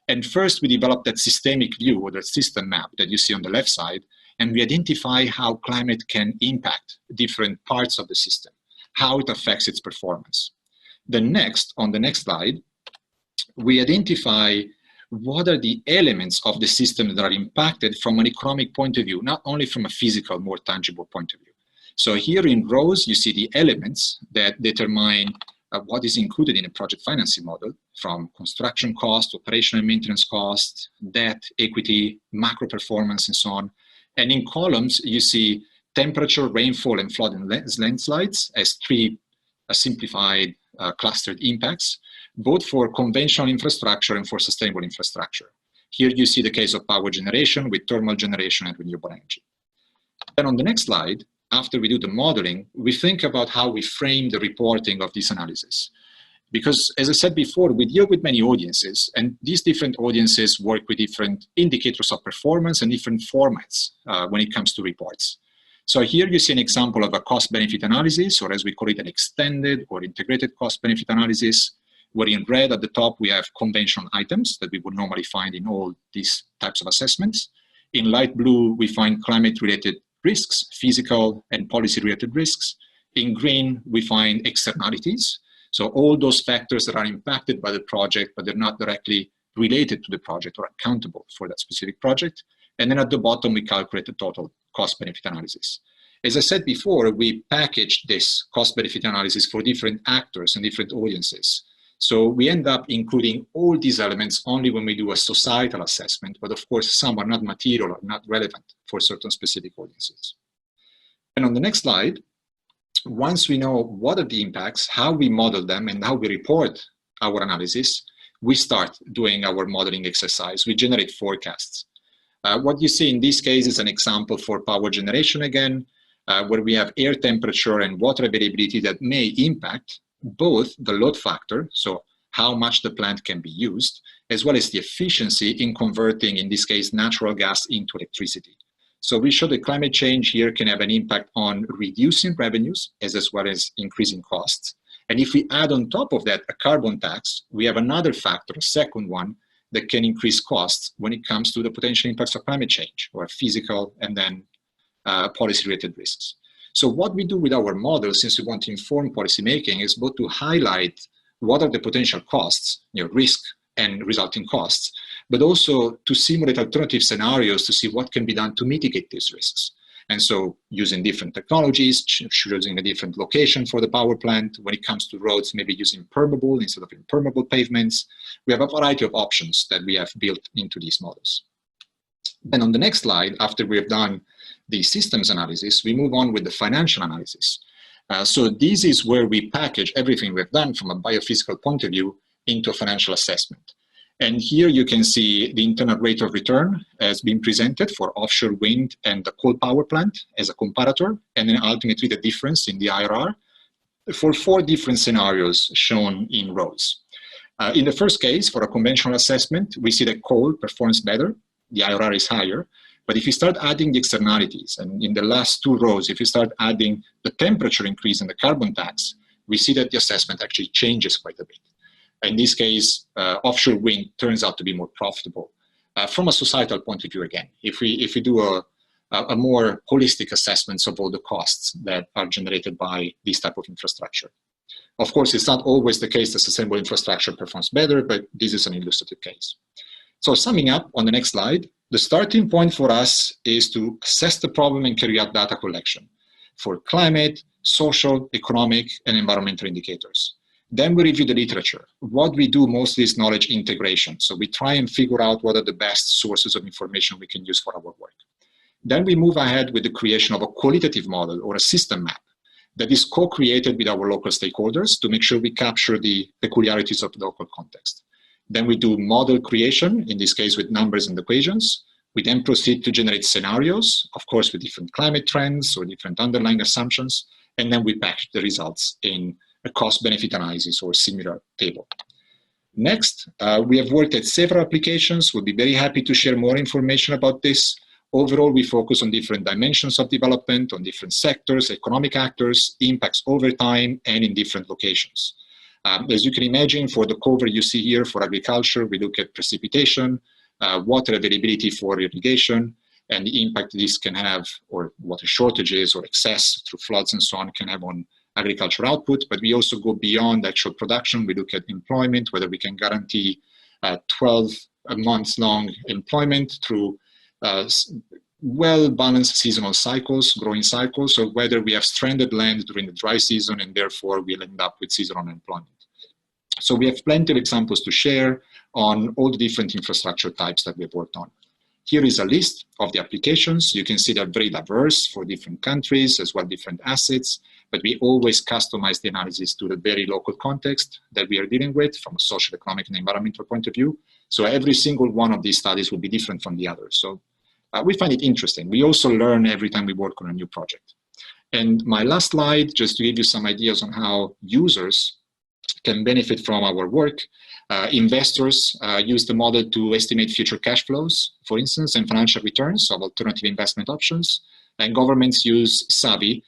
And first, we developed that systemic view or that system map that you see on the left side. And we identify how climate can impact different parts of the system, how it affects its performance. Then next, on the next slide, we identify what are the elements of the system that are impacted from an economic point of view, not only from a physical, more tangible point of view. So here in rows, you see the elements that determine what is included in a project financing model, from construction cost, operational and maintenance cost, debt, equity, macro performance, and so on. And in columns, you see temperature, rainfall, and flood and landslides as 3 simplified clustered impacts, both for conventional infrastructure and for sustainable infrastructure. Here you see the case of power generation with thermal generation and renewable energy. Then on the next slide, after we do the modeling, we think about how we frame the reporting of this analysis. Because as I said before, we deal with many audiences, and these different audiences work with different indicators of performance and different formats when it comes to reports. So here you see an example of a cost-benefit analysis, or as we call it, an extended or integrated cost-benefit analysis, where in red at the top we have conventional items that we would normally find in all these types of assessments. In light blue, we find climate-related risks, physical and policy-related risks. In green, we find externalities. So all those factors that are impacted by the project, but they're not directly related to the project or accountable for that specific project. And then at the bottom, we calculate the total cost-benefit analysis. As I said before, we package this cost-benefit analysis for different actors and different audiences. So we end up including all these elements only when we do a societal assessment, but of course, some are not material or not relevant for certain specific audiences. And on the next slide, once we know what are the impacts, how we model them, and how we report our analysis, we start doing our modeling exercise. We generate forecasts. What you see in this case is an example for power generation again, where we have air temperature and water availability that may impact both the load factor, so how much the plant can be used, as well as the efficiency in converting, in this case, natural gas into electricity. So we show that climate change here can have an impact on reducing revenues as well as increasing costs. And if we add on top of that a carbon tax, we have another factor, a second one, that can increase costs when it comes to the potential impacts of climate change, or physical and then policy-related risks. So what we do with our model, since we want to inform policymaking, is both to highlight what are the potential costs, risk and resulting costs, but also to simulate alternative scenarios to see what can be done to mitigate these risks. And so using different technologies, choosing a different location for the power plant. When it comes to roads, maybe using permeable instead of impermeable pavements. We have a variety of options that we have built into these models. Then on the next slide, after we have done the systems analysis, we move on with the financial analysis. So this is where we package everything we've done from a biophysical point of view into a financial assessment. And here you can see the internal rate of return has been presented for offshore wind and the coal power plant as a comparator, and then ultimately the difference in the IRR for 4 different scenarios shown in rows. In the first case, for a conventional assessment, we see that coal performs better, the IRR is higher. But if you start adding the externalities, and in the last 2 rows, if you start adding the temperature increase and the carbon tax, we see that the assessment actually changes quite a bit. In this case, offshore wind turns out to be more profitable. From a societal point of view, again, if we do a more holistic assessment of all the costs that are generated by this type of infrastructure. Of course, it's not always the case that sustainable infrastructure performs better, but this is an illustrative case. So summing up on the next slide, the starting point for us is to assess the problem and carry out data collection for climate, social, economic, and environmental indicators. Then we review the literature. What we do mostly is knowledge integration. So we try and figure out what are the best sources of information we can use for our work. Then we move ahead with the creation of a qualitative model or a system map that is co-created with our local stakeholders to make sure we capture the peculiarities of the local context. Then we do model creation, in this case with numbers and equations. We then proceed to generate scenarios, of course with different climate trends or different underlying assumptions, and then we package the results in a cost-benefit analysis or similar table. Next, we have worked at several applications. We'll be very happy to share more information about this. Overall, we focus on different dimensions of development, on different sectors, economic actors, impacts over time, and in different locations. As you can imagine, for the cover you see here for agriculture, we look at precipitation, water availability for irrigation, and the impact this can have, or water shortages or excess through floods and so on can have on agricultural output. But we also go beyond actual production. We look at employment, whether we can guarantee 12 months long employment through well-balanced seasonal cycles, growing cycles, or whether we have stranded land during the dry season and therefore we'll end up with seasonal unemployment. So we have plenty of examples to share on all the different infrastructure types that we've worked on. Here is a list of the applications. You can see they're very diverse for different countries as well, different assets, but we always customize the analysis to the very local context that we are dealing with from a social, economic, and environmental point of view. So every single one of these studies will be different from the others. So we find it interesting. We also learn every time we work on a new project. And my last slide, just to give you some ideas on how users can benefit from our work. Investors use the model to estimate future cash flows, for instance, and financial returns of alternative investment options. And governments use SAVI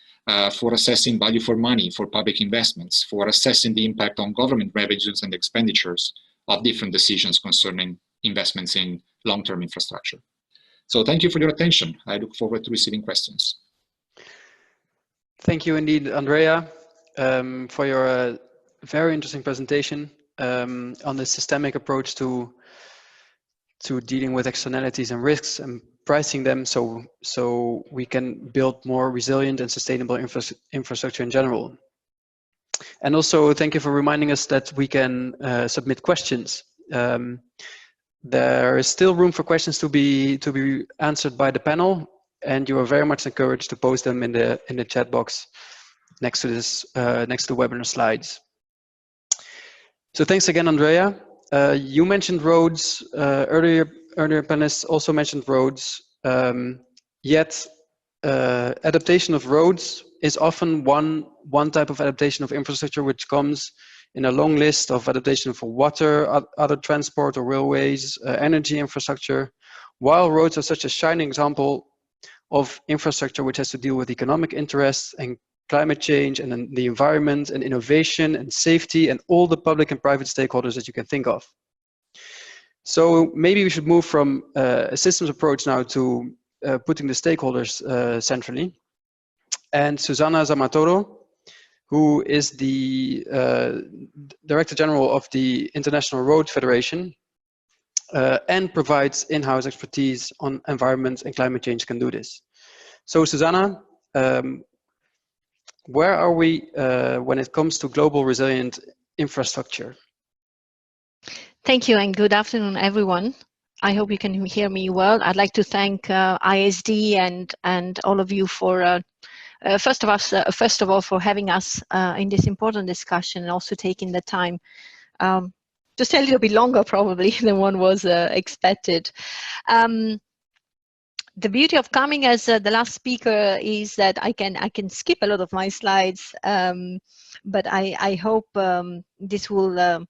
for assessing value for money for public investments, for assessing the impact on government revenues and expenditures of different decisions concerning investments in long-term infrastructure. So thank you for your attention. I look forward to receiving questions. Thank you indeed, Andrea, for your very interesting presentation on the systemic approach to dealing with externalities and risks and pricing them so we can build more resilient and sustainable infrastructure in general. And also thank you for reminding us that we can submit questions. There is still room for questions to be answered by the panel, and you are very much encouraged to post them in the chat box next to this next to the webinar slides. So thanks again, Andrea. You mentioned roads earlier. Earlier panelists also mentioned roads. Yet adaptation of roads is often one type of adaptation of infrastructure which comes in a long list of adaptation for water, other transport or railways, energy infrastructure, while roads are such a shining example of infrastructure which has to deal with economic interests and climate change and then the environment and innovation and safety and all the public and private stakeholders that you can think of. So maybe we should move from a systems approach now to putting the stakeholders centrally. And Susana Zamatoro, who is the Director General of the International Road Federation and provides in-house expertise on environment and climate change, can do this. So Susana, where are we when it comes to global resilient infrastructure? Thank you and good afternoon, everyone. I hope you can hear me well. I'd like to thank ISD and all of you for first of all for having us in this important discussion and also taking the time just a little bit longer probably than one was expected. The beauty of coming as the last speaker is that I can skip a lot of my slides, but I hope this will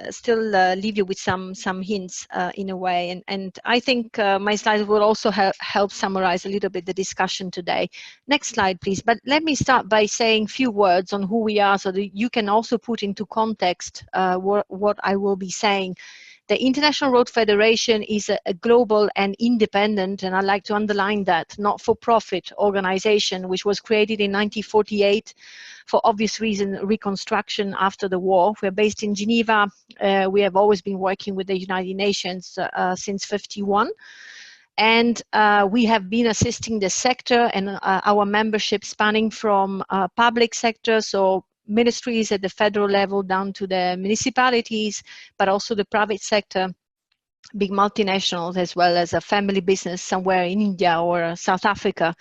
still leave you with some hints in a way, and I think my slides will also help summarize a little bit the discussion today. Next slide, please. But let me start by saying a few words on who we are so that you can also put into context what I will be saying. The International Road Federation is a global and independent, and I like to underline that, not-for-profit organization, which was created in 1948 for obvious reason, reconstruction after the war. We're based in Geneva. We have always been working with the United Nations since '51. And we have been assisting the sector and our membership spanning from public sector, so ministries at the federal level down to the municipalities, but also the private sector, big multinationals, as well as a family business somewhere in India or South Africa.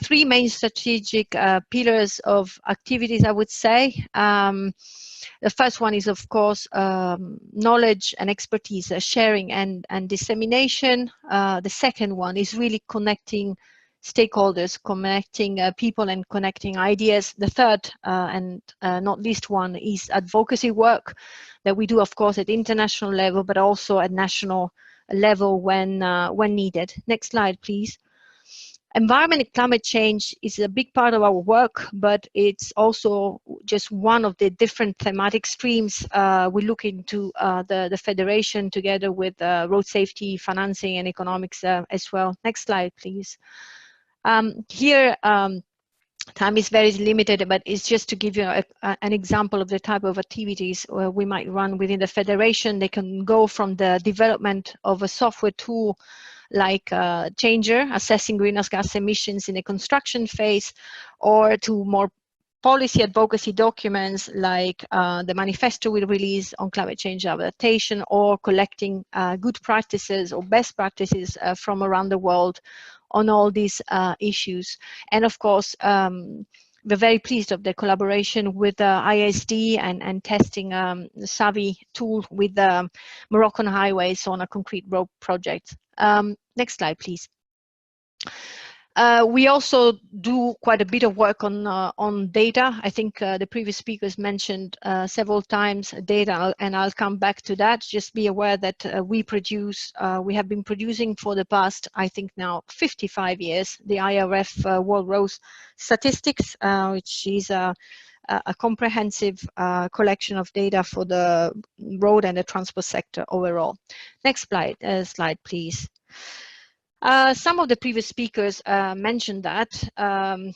Three main strategic pillars of activities, I would say. The first one is, of course, knowledge and expertise sharing and dissemination. The second one is really connecting stakeholders, connecting people and connecting ideas. The third and not least one is advocacy work that we do, of course, at international level, but also at national level when needed. Next slide, please. Environment and climate change is a big part of our work, but it's also just one of the different thematic streams we look into the Federation together with road safety, financing, and economics as well. Next slide, please. Here, time is very limited, but it's just to give you an example of the type of activities we might run within the Federation. They can go from the development of a software tool like Changer, assessing greenhouse gas emissions in the construction phase, or to more policy advocacy documents like the manifesto we release on climate change adaptation, or collecting good practices or best practices from around the world on all these issues. And of course, we're very pleased of the collaboration with ISD and testing the SAVI tool with the Moroccan highways on a concrete road project. Next slide, please. We also do quite a bit of work on data. I think the previous speakers mentioned several times data, and I'll come back to that. Just be aware that we have been producing for the past, I think now 55 years, the IRF World Road Statistics, which is a comprehensive collection of data for the road and the transport sector overall. Next slide, please. Some of the previous speakers mentioned that, and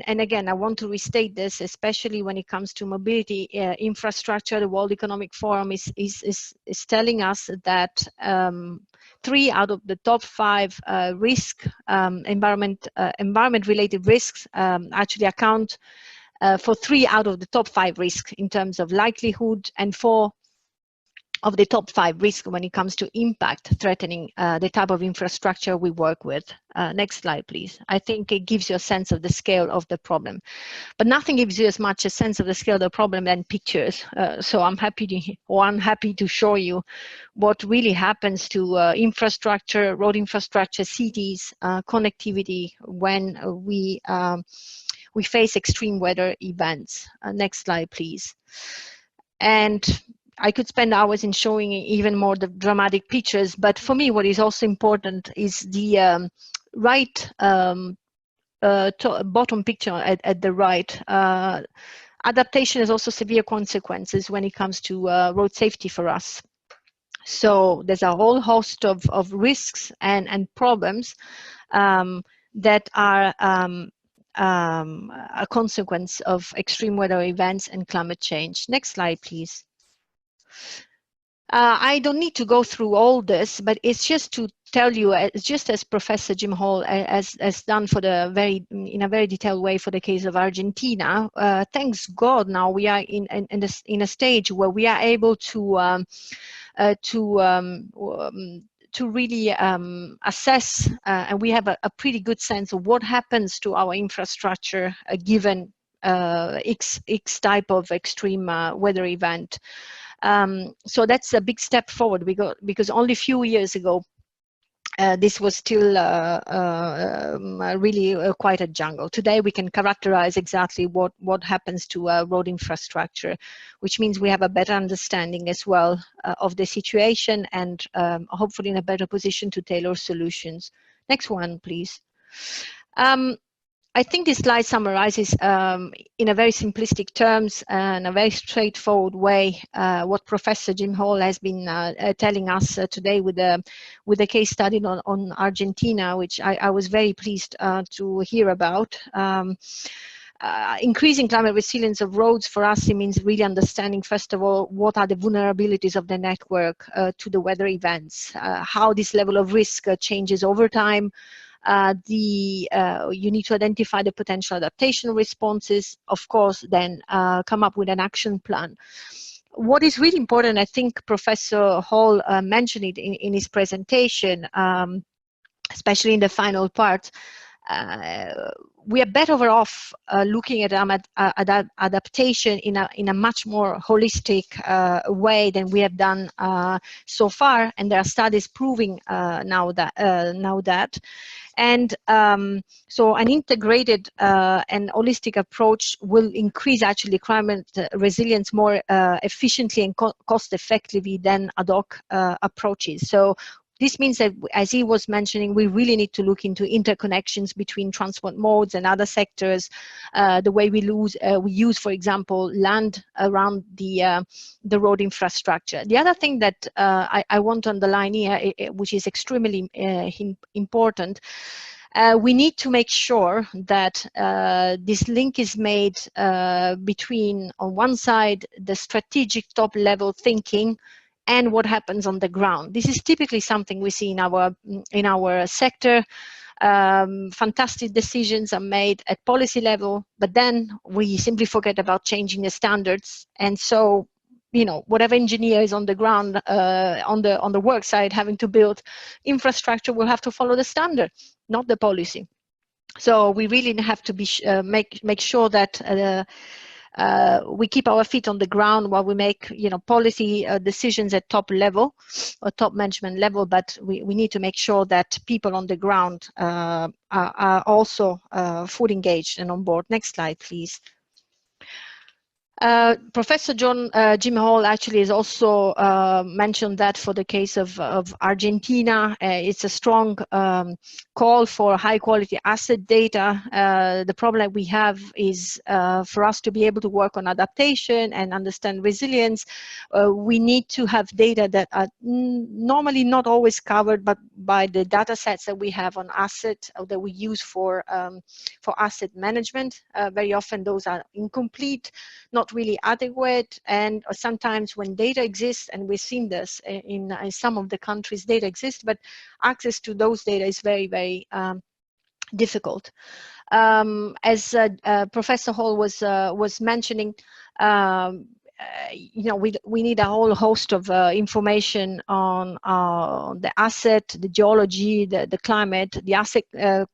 again, I want to restate this, especially when it comes to mobility infrastructure. The World Economic Forum is telling us that 3 out of the top 5 environment-related risks actually account for 3 out of the top 5 risks in terms of likelihood, and 4 of the top 5 risks when it comes to impact threatening the type of infrastructure we work with. Next slide, please. I think it gives you a sense of the scale of the problem, but nothing gives you as much a sense of the scale of the problem than pictures. So I'm happy to show you what really happens to infrastructure, road infrastructure, cities, connectivity when we face extreme weather events. Next slide, please. And I could spend hours in showing even more the dramatic pictures, but for me, what is also important is the bottom picture at the right. Adaptation has also severe consequences when it comes to road safety for us. So there's a whole host of risks and problems that are a consequence of extreme weather events and climate change. Next slide, please. I don't need to go through all this, but it's just to tell you, just as Professor Jim Hall has done in a very detailed way for the case of Argentina. Thanks God, now we are in a stage where we are able to really assess, and we have a pretty good sense of what happens to our infrastructure given X type of extreme weather event. So that's a big step forward because only a few years ago, this was still really quite a jungle. Today we can characterize exactly what happens to road infrastructure, which means we have a better understanding as well of the situation and hopefully in a better position to tailor solutions. Next one, please. I think this slide summarizes in a very simplistic terms and a very straightforward way what Professor Jim Hall has been telling us today with a case study on Argentina, which I was very pleased to hear about. Increasing climate resilience of roads for us, it means really understanding, first of all, what are the vulnerabilities of the network to the weather events, how this level of risk changes over time. You need to identify the potential adaptation responses, of course, then come up with an action plan. What is really important, I think Professor Hall mentioned it in his presentation, especially in the final part, we are better off looking at adaptation in a much more holistic way than we have done so far, and there are studies proving now that. And so an integrated and holistic approach will increase actually climate resilience more efficiently and cost effectively than ad hoc approaches. So this means that, as he was mentioning, we really need to look into interconnections between transport modes and other sectors, the way we use, for example, land around the road infrastructure. The other thing that I want to underline here, which is extremely important, we need to make sure that this link is made between, on one side, the strategic top-level thinking and what happens on the ground. This is typically something we see in our sector. Fantastic decisions are made at policy level, but then we simply forget about changing the standards. And so, you know, whatever engineer is on the ground, on the work side, having to build infrastructure will have to follow the standard, not the policy. So we really have to be make sure that we keep our feet on the ground while we make, policy decisions at top level or top management level, but we need to make sure that people on the ground are also fully engaged and on board. Next slide, please. Professor Jim Hall actually has also mentioned that for the case of Argentina, it's a strong call for high quality asset data. The problem we have is for us to be able to work on adaptation and understand resilience, we need to have data that are normally not always covered but by the data sets that we have on asset that we use for asset management. Very often those are incomplete, not really adequate, and sometimes when data exists, and we've seen this in some of the countries, data exists, but access to those data is very, very difficult. As Professor Hall was mentioning, we need a whole host of information on the asset, the geology, the climate, the asset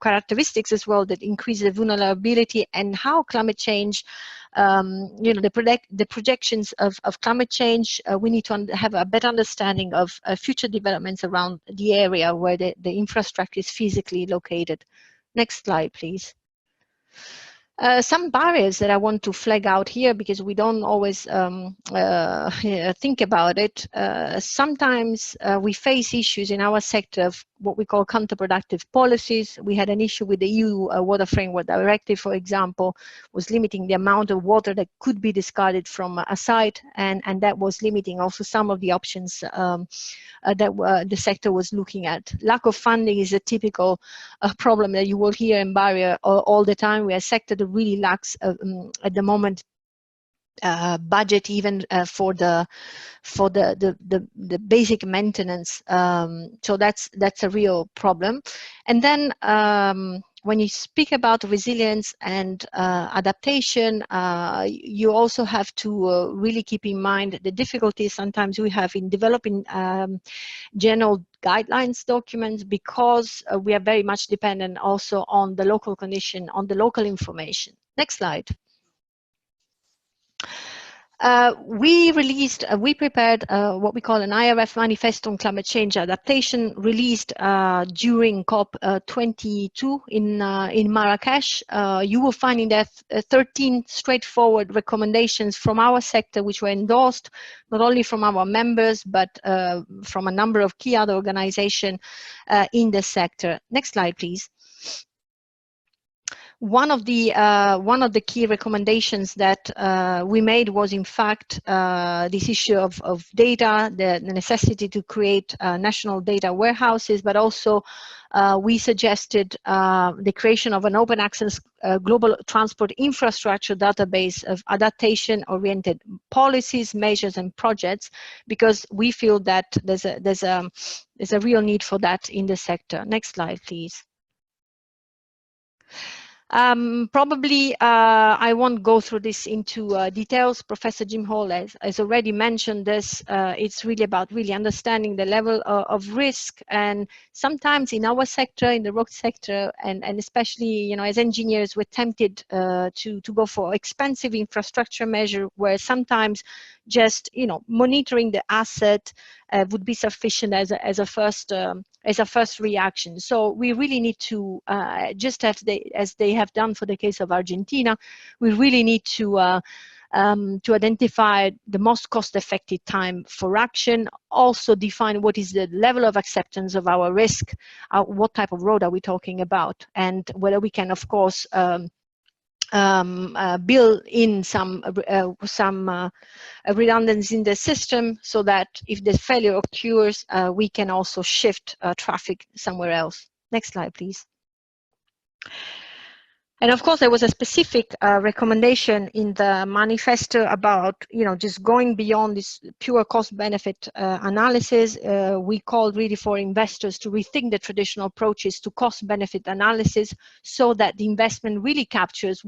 characteristics as well that increase the vulnerability, and how climate change, the projections of climate change. We need to have a better understanding of future developments around the area where the infrastructure is physically located. Next slide, please. Some barriers that I want to flag out here, because we don't always think about it. Sometimes we face issues in our sector of what we call counterproductive policies. We had an issue with the EU Water Framework Directive, for example, was limiting the amount of water that could be discarded from a site, and that was limiting also some of the options that the sector was looking at. Lack of funding is a typical problem that you will hear in barrier all the time. We are a sector that really lacks at the moment budget even for the basic maintenance. So that's a real problem. And then when you speak about resilience and adaptation, you also have to really keep in mind the difficulties sometimes we have in developing general guidelines documents, because we are very much dependent also on the local condition, on the local information. Next slide. We prepared what we call an IRF manifesto on climate change adaptation, released during COP22 in Marrakesh. You will find in there 13 straightforward recommendations from our sector, which were endorsed not only from our members, but from a number of key other organizations in the sector. Next slide, please. One of the key recommendations that we made was, in fact, this issue of data, the necessity to create national data warehouses, but also we suggested the creation of an open access global transport infrastructure database of adaptation-oriented policies, measures, and projects, because we feel that there's a real need for that in the sector. Next slide, please. Probably I won't go through this into details. Professor Jim Hall has already mentioned this. It's really about understanding the level of risk, and sometimes in our sector, in the road sector, and especially as engineers, we're tempted to go for expensive infrastructure measure, where sometimes just monitoring the asset would be sufficient as a first reaction. So we really need to just as they have done for the case of Argentina, we really need to identify the most cost-effective time for action, also define what is the level of acceptance of our risk, what type of road are we talking about, and whether we can, of course, build in some redundancy in the system, so that if the failure occurs, we can also shift traffic somewhere else. Next slide, please. And of course, there was a specific recommendation in the manifesto about, just going beyond this pure cost-benefit analysis. We called really for investors to rethink the traditional approaches to cost-benefit analysis, so that the investment really captures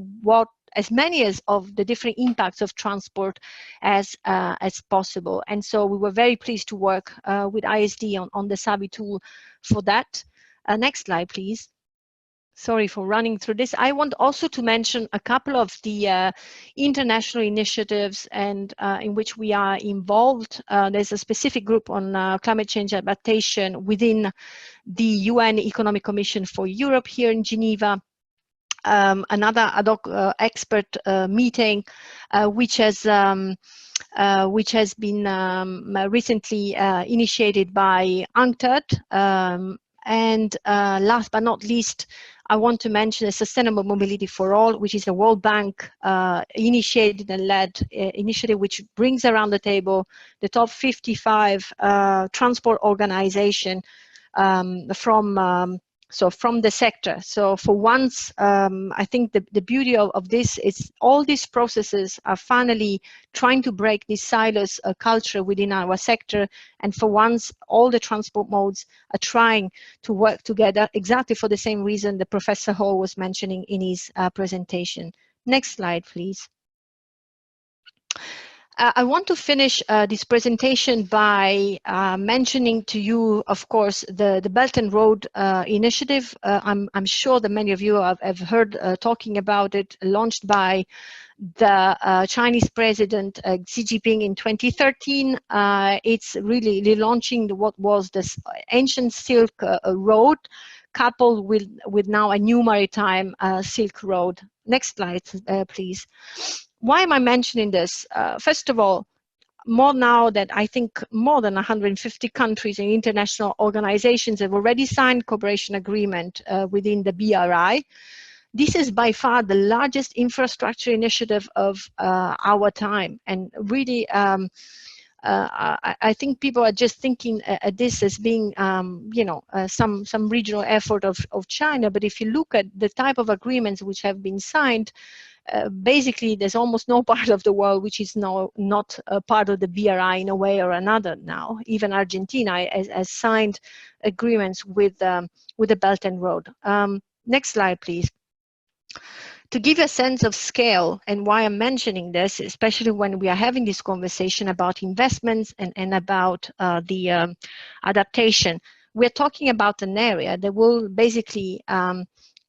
as many of the different impacts of transport as possible. And so we were very pleased to work with ISD on the SAVI tool for that. Next slide, please. sorry for running through this. I want also to mention a couple of the international initiatives and in which we are involved. There's a specific group on climate change adaptation within the UN Economic Commission for Europe here in Geneva. Another ad hoc expert meeting, which has been recently initiated by UNCTAD. And last but not least, I want to mention a Sustainable Mobility for All, which is a World Bank initiated and led initiative, which brings around the table the top 55 transport organization from the sector. So for once, I think the beauty of this is all these processes are finally trying to break this silos culture within our sector. And for once, all the transport modes are trying to work together exactly for the same reason that Professor Hall was mentioning in his presentation. Next slide, please. I want to finish this presentation by mentioning to you, of course, the Belt and Road initiative. I'm sure that many of you have heard talking about it, launched by the Chinese President Xi Jinping in 2013. It's really relaunching what was this ancient Silk Road, coupled with now a new maritime Silk Road. Next slide, please. Why am I mentioning this? First of all, more now that I think more than 150 countries and international organizations have already signed cooperation agreement within the BRI. This is by far the largest infrastructure initiative of our time, and really I think people are just thinking at this as being, some regional effort of China. But if you look at the type of agreements which have been signed, basically there's almost no part of the world which is not a part of the BRI in a way or another now. Even Argentina has signed agreements with the Belt and Road. Next slide, please. To give you a sense of scale and why I'm mentioning this, especially when we are having this conversation about investments and about the adaptation, we're talking about an area that will basically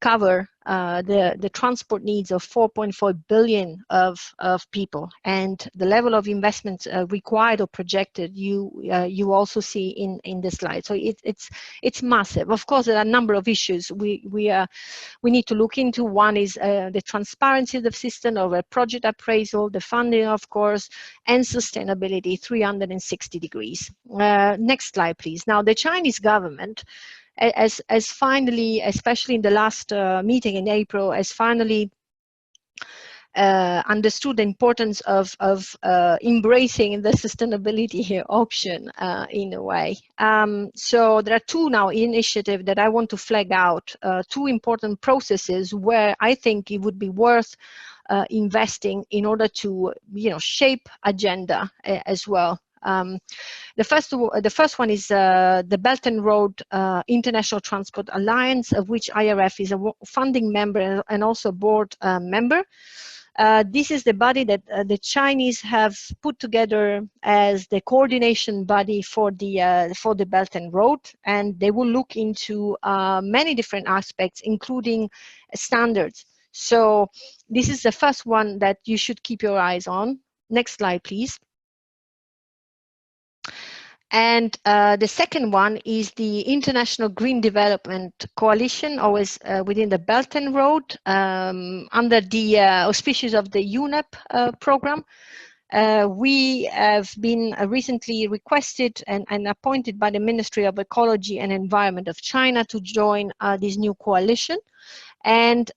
cover the transport needs of 4.4 billion of people, and the level of investments required or projected you also see in the slide. So it's massive. Of course, there are a number of issues we need to look into. One is the transparency of the system, of a project appraisal, the funding, of course, and sustainability 360 degrees. Next slide, please. Now, the Chinese government as finally, especially in the last meeting in April, has finally understood the importance of embracing the sustainability option in a way. So there are two now initiatives that I want to flag out, two important processes where I think it would be worth investing in order to shape agenda as well. The first one is the Belt and Road International Transport Alliance, of which IRF is a founding member and also board member. This is the body that the Chinese have put together as the coordination body for the Belt and Road, and they will look into many different aspects, including standards. So this is the first one that you should keep your eyes on. Next slide, please. And the second one is the International Green Development Coalition, always within the Belt and Road, under the auspices of the UNEP program. We have been recently requested and appointed by the Ministry of Ecology and Environment of China to join this new coalition. And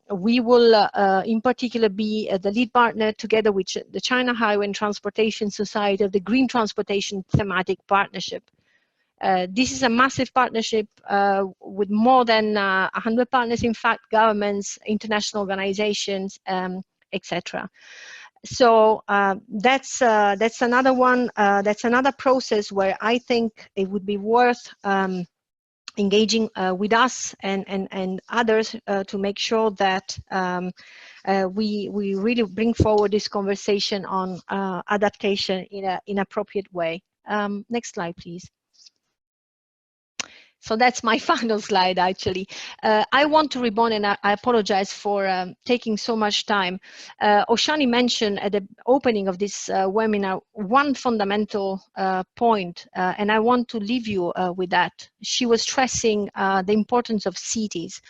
we will in particular be the lead partner together with the China Highway and Transportation Society of the Green Transportation Thematic Partnership. This is a massive partnership with more than 100 partners, in fact, governments, international organizations, etc. So that's another one, that's another process where I think it would be worth engaging with us and others to make sure that we really bring forward this conversation on adaptation in an appropriate way. Next slide, please. So that's my final slide, actually. I want to rebound, and I apologize for taking so much time. Oshani mentioned at the opening of this webinar one fundamental point, and I want to leave you with that. She was stressing the importance of cities.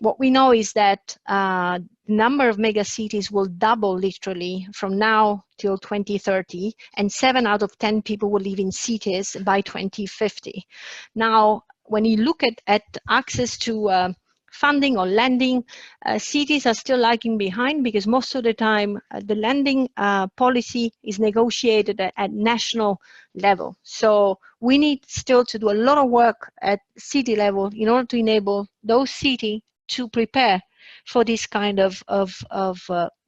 What we know is that the number of mega cities will double literally from now till 2030, and 7 out of 10 people will live in cities by 2050. Now, when you look at access to funding or lending, cities are still lagging behind because most of the time the lending policy is negotiated at national level. So we need still to do a lot of work at city level in order to enable those cities to prepare for this kind of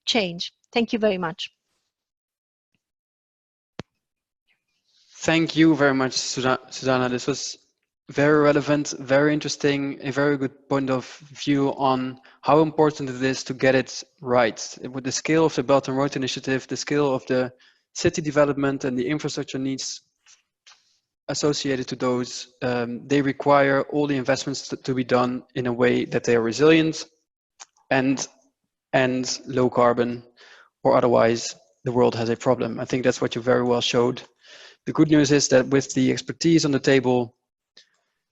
change. Thank you very much. Thank you very much, Susanna. This was very relevant, very interesting, a very good point of view on how important it is to get it right. With the scale of the Belt and Road Initiative, the scale of the city development and the infrastructure needs associated to those, they require all the investments to be done in a way that they are resilient and low carbon, or otherwise the world has a problem. I think that's what you very well showed. The good news is that with the expertise on the table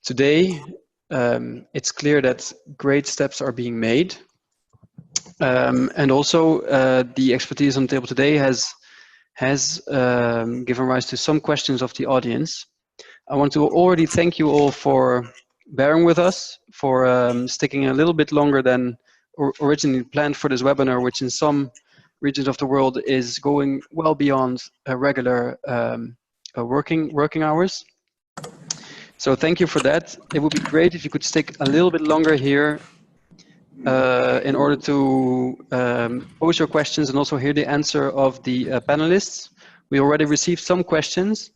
today, it's clear that great steps are being made. And also the expertise on the table today has given rise to some questions of the audience. I want to already thank you all for bearing with us, for sticking a little bit longer than originally planned for this webinar, which in some regions of the world is going well beyond regular working hours. So thank you for that. It would be great if you could stick a little bit longer here in order to pose your questions and also hear the answer of the panelists. We already received some questions,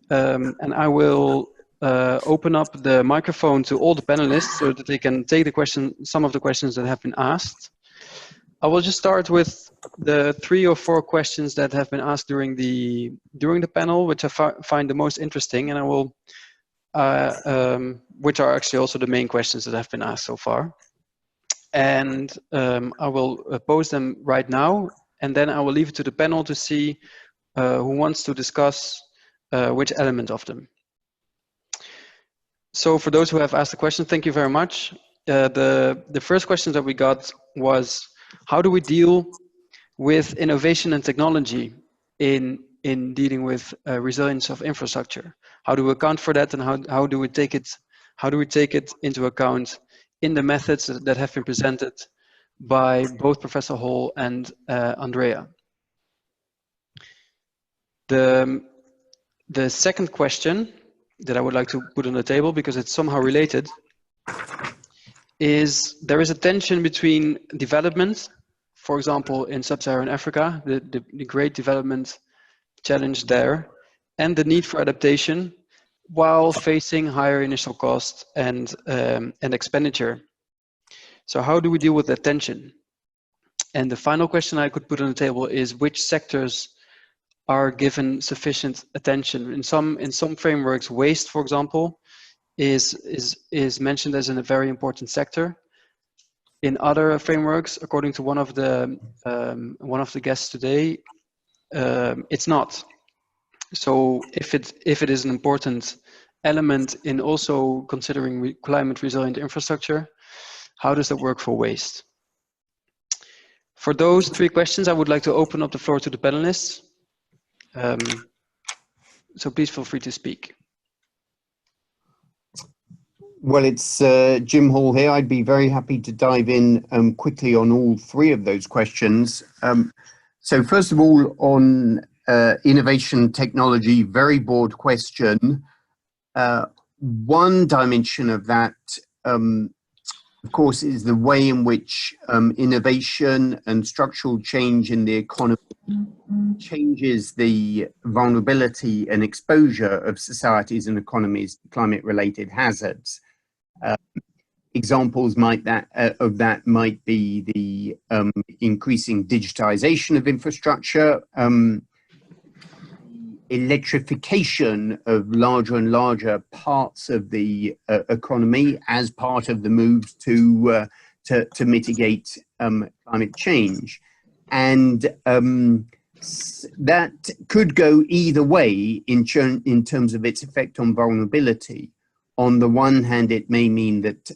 and I will open up the microphone to all the panelists so that they can take the some of the questions that have been asked. I will just start with the 3 or 4 questions that have been asked during the panel, which I find the most interesting, and I will, which are actually also the main questions that have been asked so far. And I will pose them right now, and then I will leave it to the panel to see who wants to discuss which element of them. So for those who have asked the question, thank you very much. The first question that we got was, how do we deal with innovation and technology in dealing with resilience of infrastructure? How do we account for that, and how do we take it into account in the methods that have been presented by both Professor Hall and Andrea? The second question that I would like to put on the table, because it's somehow related, is there is a tension between development, for example, in sub-Saharan Africa, the great development challenge there, and the need for adaptation while facing higher initial costs and expenditure. So how do we deal with that tension? And the final question I could put on the table is, which sectors are given sufficient attention? In some frameworks, waste, for example, is mentioned as a very important sector. In other frameworks, according to one of the guests today, it's not. So if it is an important element in also considering climate resilient infrastructure, how does that work for waste? For those 3 questions, I would like to open up the floor to the panelists. So please feel free to speak. Well, it's Jim Hall here. I'd be very happy to dive in quickly on all 3 of those questions. So first of all, on innovation technology, very broad question. One dimension of that, of course, is the way in which innovation and structural change in the economy changes the vulnerability and exposure of societies and economies to climate-related hazards. Examples of that might be the increasing digitization of infrastructure, electrification of larger and larger parts of the economy as part of the move to mitigate climate change. And that could go either way in terms of its effect on vulnerability. On the one hand, it may mean that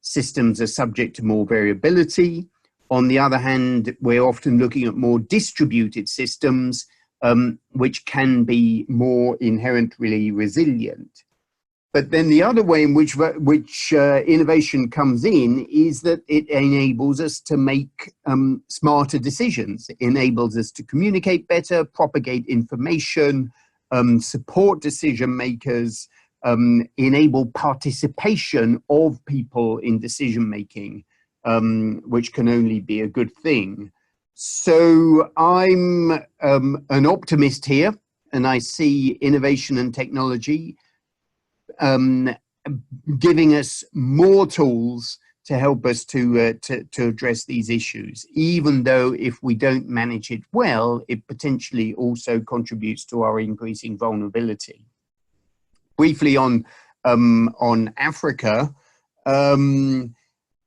systems are subject to more variability. On the other hand, we're often looking at more distributed systems, which can be more inherently resilient. But then the other way in which innovation comes in is that it enables us to make smarter decisions. It enables us to communicate better, propagate information, support decision makers, enable participation of people in decision making, which can only be a good thing. So I'm an optimist here, and I see innovation and technology giving us more tools to help us to address these issues, even though if we don't manage it well, it potentially also contributes to our increasing vulnerability. Briefly on Africa,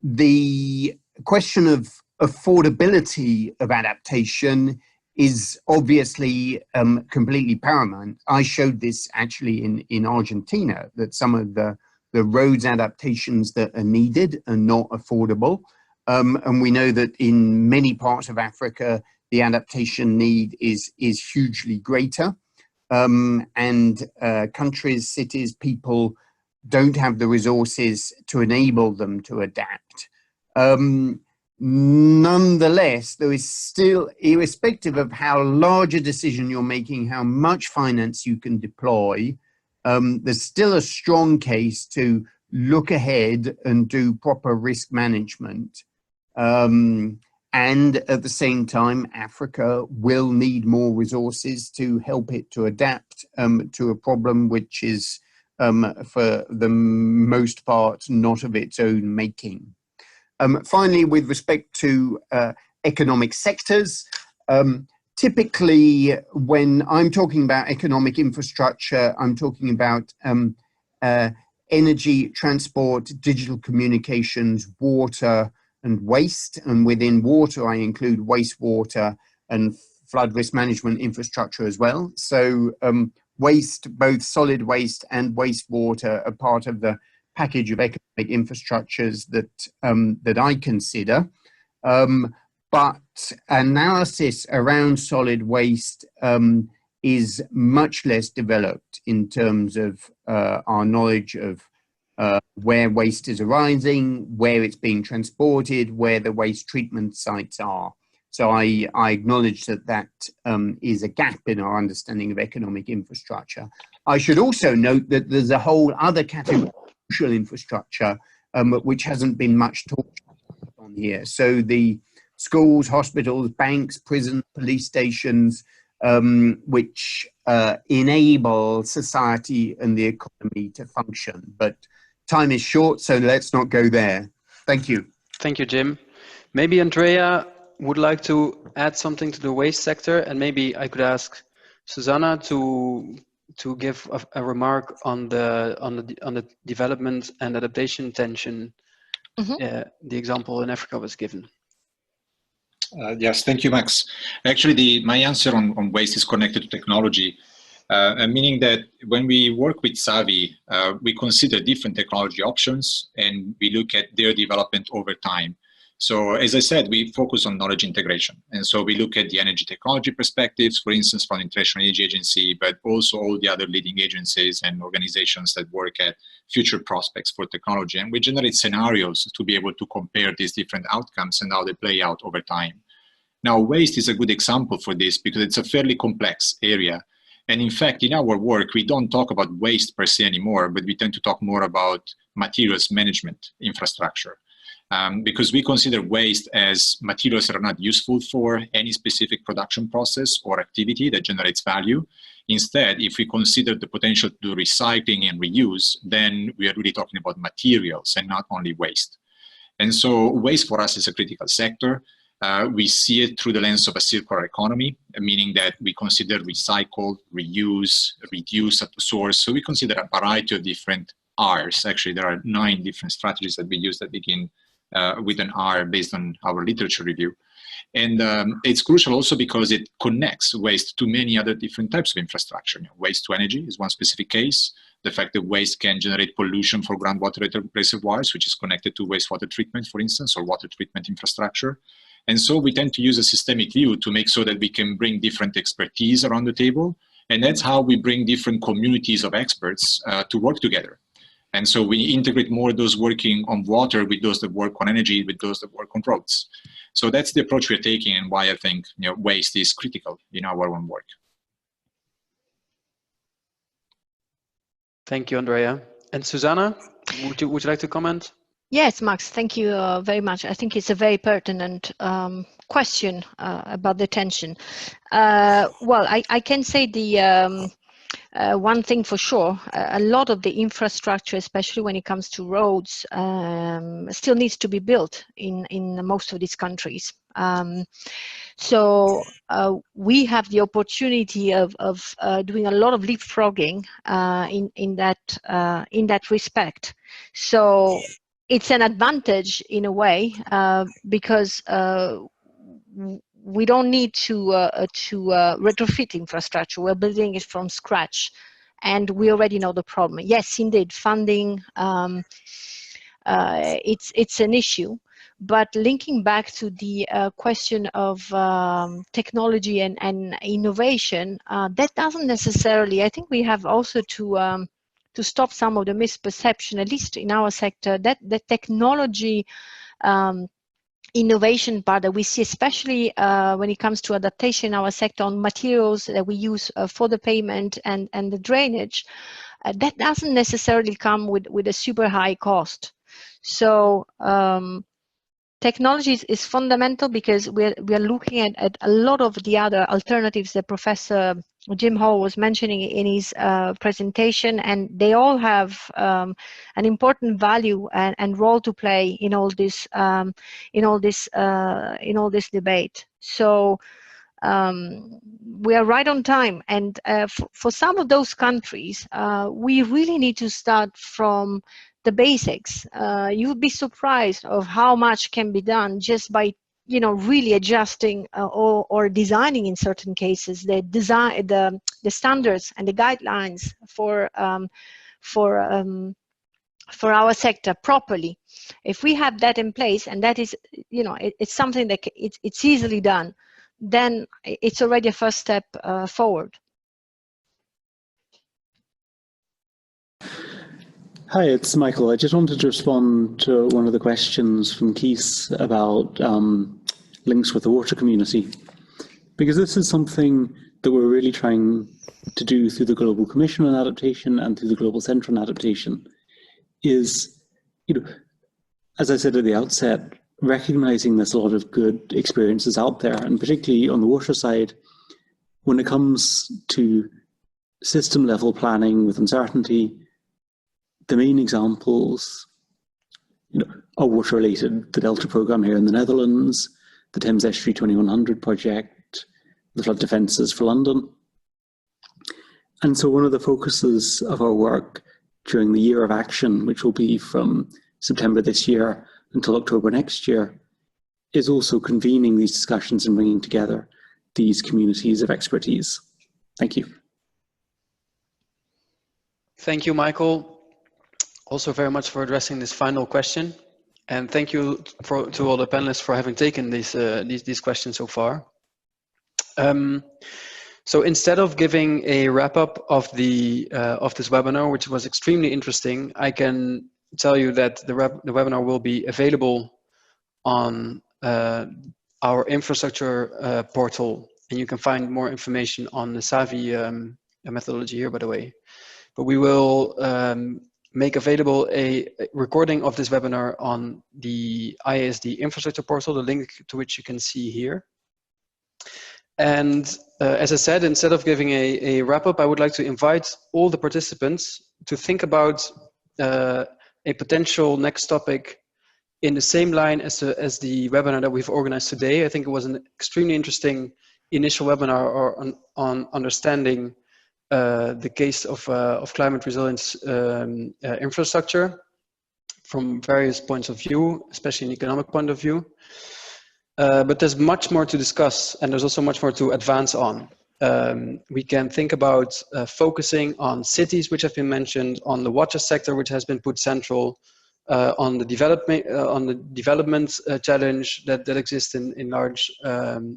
the question of affordability of adaptation is obviously completely paramount. I showed this actually in Argentina, that some of the roads adaptations that are needed are not affordable. And we know that in many parts of Africa, the adaptation need is hugely greater. And countries, cities, people don't have the resources to enable them to adapt. Nonetheless, there is still, irrespective of how large a decision you're making, how much finance you can deploy, there's still a strong case to look ahead and do proper risk management. And at the same time, Africa will need more resources to help it to adapt to a problem which is, for the most part, not of its own making. Finally, with respect to economic sectors, typically when I'm talking about economic infrastructure, I'm talking about energy, transport, digital communications, water, and waste. And within water, I include wastewater and flood risk management infrastructure as well. So waste, both solid waste and wastewater, are part of the package of economic infrastructures that I consider. But analysis around solid waste is much less developed in terms of our knowledge of where waste is arising, where it's being transported, where the waste treatment sites are. So I acknowledge that is a gap in our understanding of economic infrastructure. I should also note that there's a whole other category of social infrastructure which hasn't been much talked on here. So the schools, hospitals, banks, prisons, police stations, which enable society and the economy to function. But time is short, so let's not go there. Thank you. Thank you, Jim. Maybe Andrea would like to add something to the waste sector, and maybe I could ask Susanna to give a remark on the development and adaptation tension. The example in Africa was given. Yes, thank you, Max. Actually, my answer on waste is connected to technology, meaning that when we work with Savvy, we consider different technology options and we look at their development over time. So as I said, we focus on knowledge integration. And so we look at the energy technology perspectives, for instance, from the International Energy Agency, but also all the other leading agencies and organizations that work at future prospects for technology. And we generate scenarios to be able to compare these different outcomes and how they play out over time. Now, waste is a good example for this because it's a fairly complex area. And in fact, in our work, we don't talk about waste per se anymore, but we tend to talk more about materials management infrastructure. Because we consider waste as materials that are not useful for any specific production process or activity that generates value. Instead, if we consider the potential to do recycling and reuse, then we are really talking about materials and not only waste. And so waste for us is a critical sector. We see it through the lens of a circular economy, meaning that we consider recycle, reuse, reduce at the source. So we consider a variety of different R's. Actually, there are 9 different strategies that we use that begin with an R based on our literature review. And it's crucial also because it connects waste to many other different types of infrastructure. Waste to energy is one specific case. The fact that waste can generate pollution for groundwater reservoirs, which is connected to wastewater treatment, for instance, or water treatment infrastructure. And so we tend to use a systemic view to make sure that we can bring different expertise around the table. And that's how we bring different communities of experts to work together. And so we integrate more of those working on water with those that work on energy, with those that work on roads. So that's the approach we're taking, and why I think waste is critical in our own work. Thank you, Andrea. And Susanna, would you like to comment? Yes, Max, thank you very much. I think it's a very pertinent question about the tension. Well, I can say the one thing for sure, a lot of the infrastructure, especially when it comes to roads, still needs to be built in most of these countries. So we have the opportunity of doing a lot of leapfrogging in that respect. So it's an advantage in a way because we don't need to retrofit infrastructure. We're building it from scratch, and we already know the problem. Yes, indeed, funding, it's an issue. But linking back to the question of technology and innovation, that doesn't necessarily, I think we have also to stop some of the misperception, at least in our sector, that the technology innovation part that we see, especially when it comes to adaptation in our sector on materials that we use for the pavement and the drainage, that doesn't necessarily come with a super high cost. So technology is fundamental because we're looking at a lot of the other alternatives that Professor Jim Hall was mentioning in his presentation, and they all have an important value and role to play in all this debate. So we are right on time, and for some of those countries, we really need to start from the basics. You would be surprised of how much can be done just by really adjusting or designing in certain cases the standards and the guidelines for our sector properly. If we have that in place, and that is it's something that it's easily done, then it's already a first step forward. Hi, it's Michael. I just wanted to respond to one of the questions from Keith about links with the water community, because this is something that we're really trying to do through the Global Commission on Adaptation and through the Global Centre on Adaptation, is, as I said at the outset, recognising there's a lot of good experiences out there, and particularly on the water side, when it comes to system level planning with uncertainty, the main examples are water related. The Delta programme here in the Netherlands, the Thames Estuary 2100 project, the flood defences for London. And so one of the focuses of our work during the year of action, which will be from September this year until October next year, is also convening these discussions and bringing together these communities of expertise. Thank you. Thank you, Michael, also very much for addressing this final question. And thank you to all the panelists for having taken these questions so far. So instead of giving a wrap-up of this webinar, which was extremely interesting, I can tell you that the webinar will be available on our infrastructure portal, and you can find more information on the SAVI methodology here, by the way. But we will make available a recording of this webinar on the IASD infrastructure portal, the link to which you can see here. And as I said, instead of giving a wrap-up, I would like to invite all the participants to think about a potential next topic in the same line as the webinar that we've organized today. I think it was an extremely interesting initial webinar on understanding the case of climate resilience infrastructure from various points of view, especially an economic point of view. But there's much more to discuss, and there's also much more to advance on. We can think about focusing on cities, which have been mentioned, on the water sector, which has been put central, on the development challenge that exists in large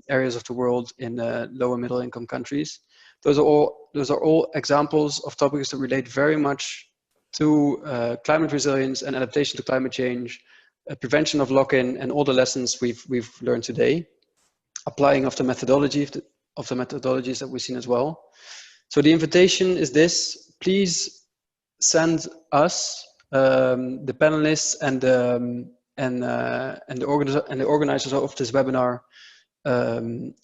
areas of the world in low and middle income countries. Those are all examples of topics that relate very much to climate resilience and adaptation to climate change, prevention of lock-in, and all the lessons we've learned today, applying of the methodology of the methodologies that we've seen as well. So the invitation is this: please send us, the panelists and the organizers of this webinar,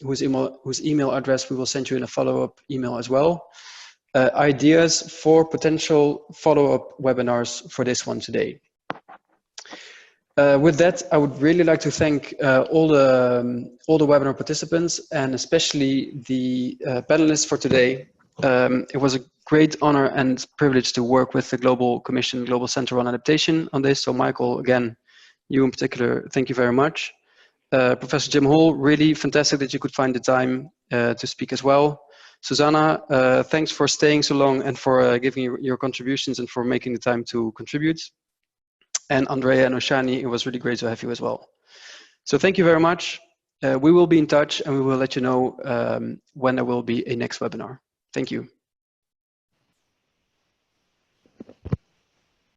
whose email address we will send you in a follow-up email as well, ideas for potential follow-up webinars for this one today. With that, I would really like to thank all the webinar participants, and especially the panelists for today. It was a great honor and privilege to work with the Global Commission, Global Center on Adaptation on this. So Michael, again, you in particular, thank you very much. Professor Jim Hall, really fantastic that you could find the time to speak as well. Susanna, thanks for staying so long and for giving your contributions and for making the time to contribute. And Andrea and Oshani, it was really great to have you as well. So thank you very much. We will be in touch, and we will let you know when there will be a next webinar. Thank you.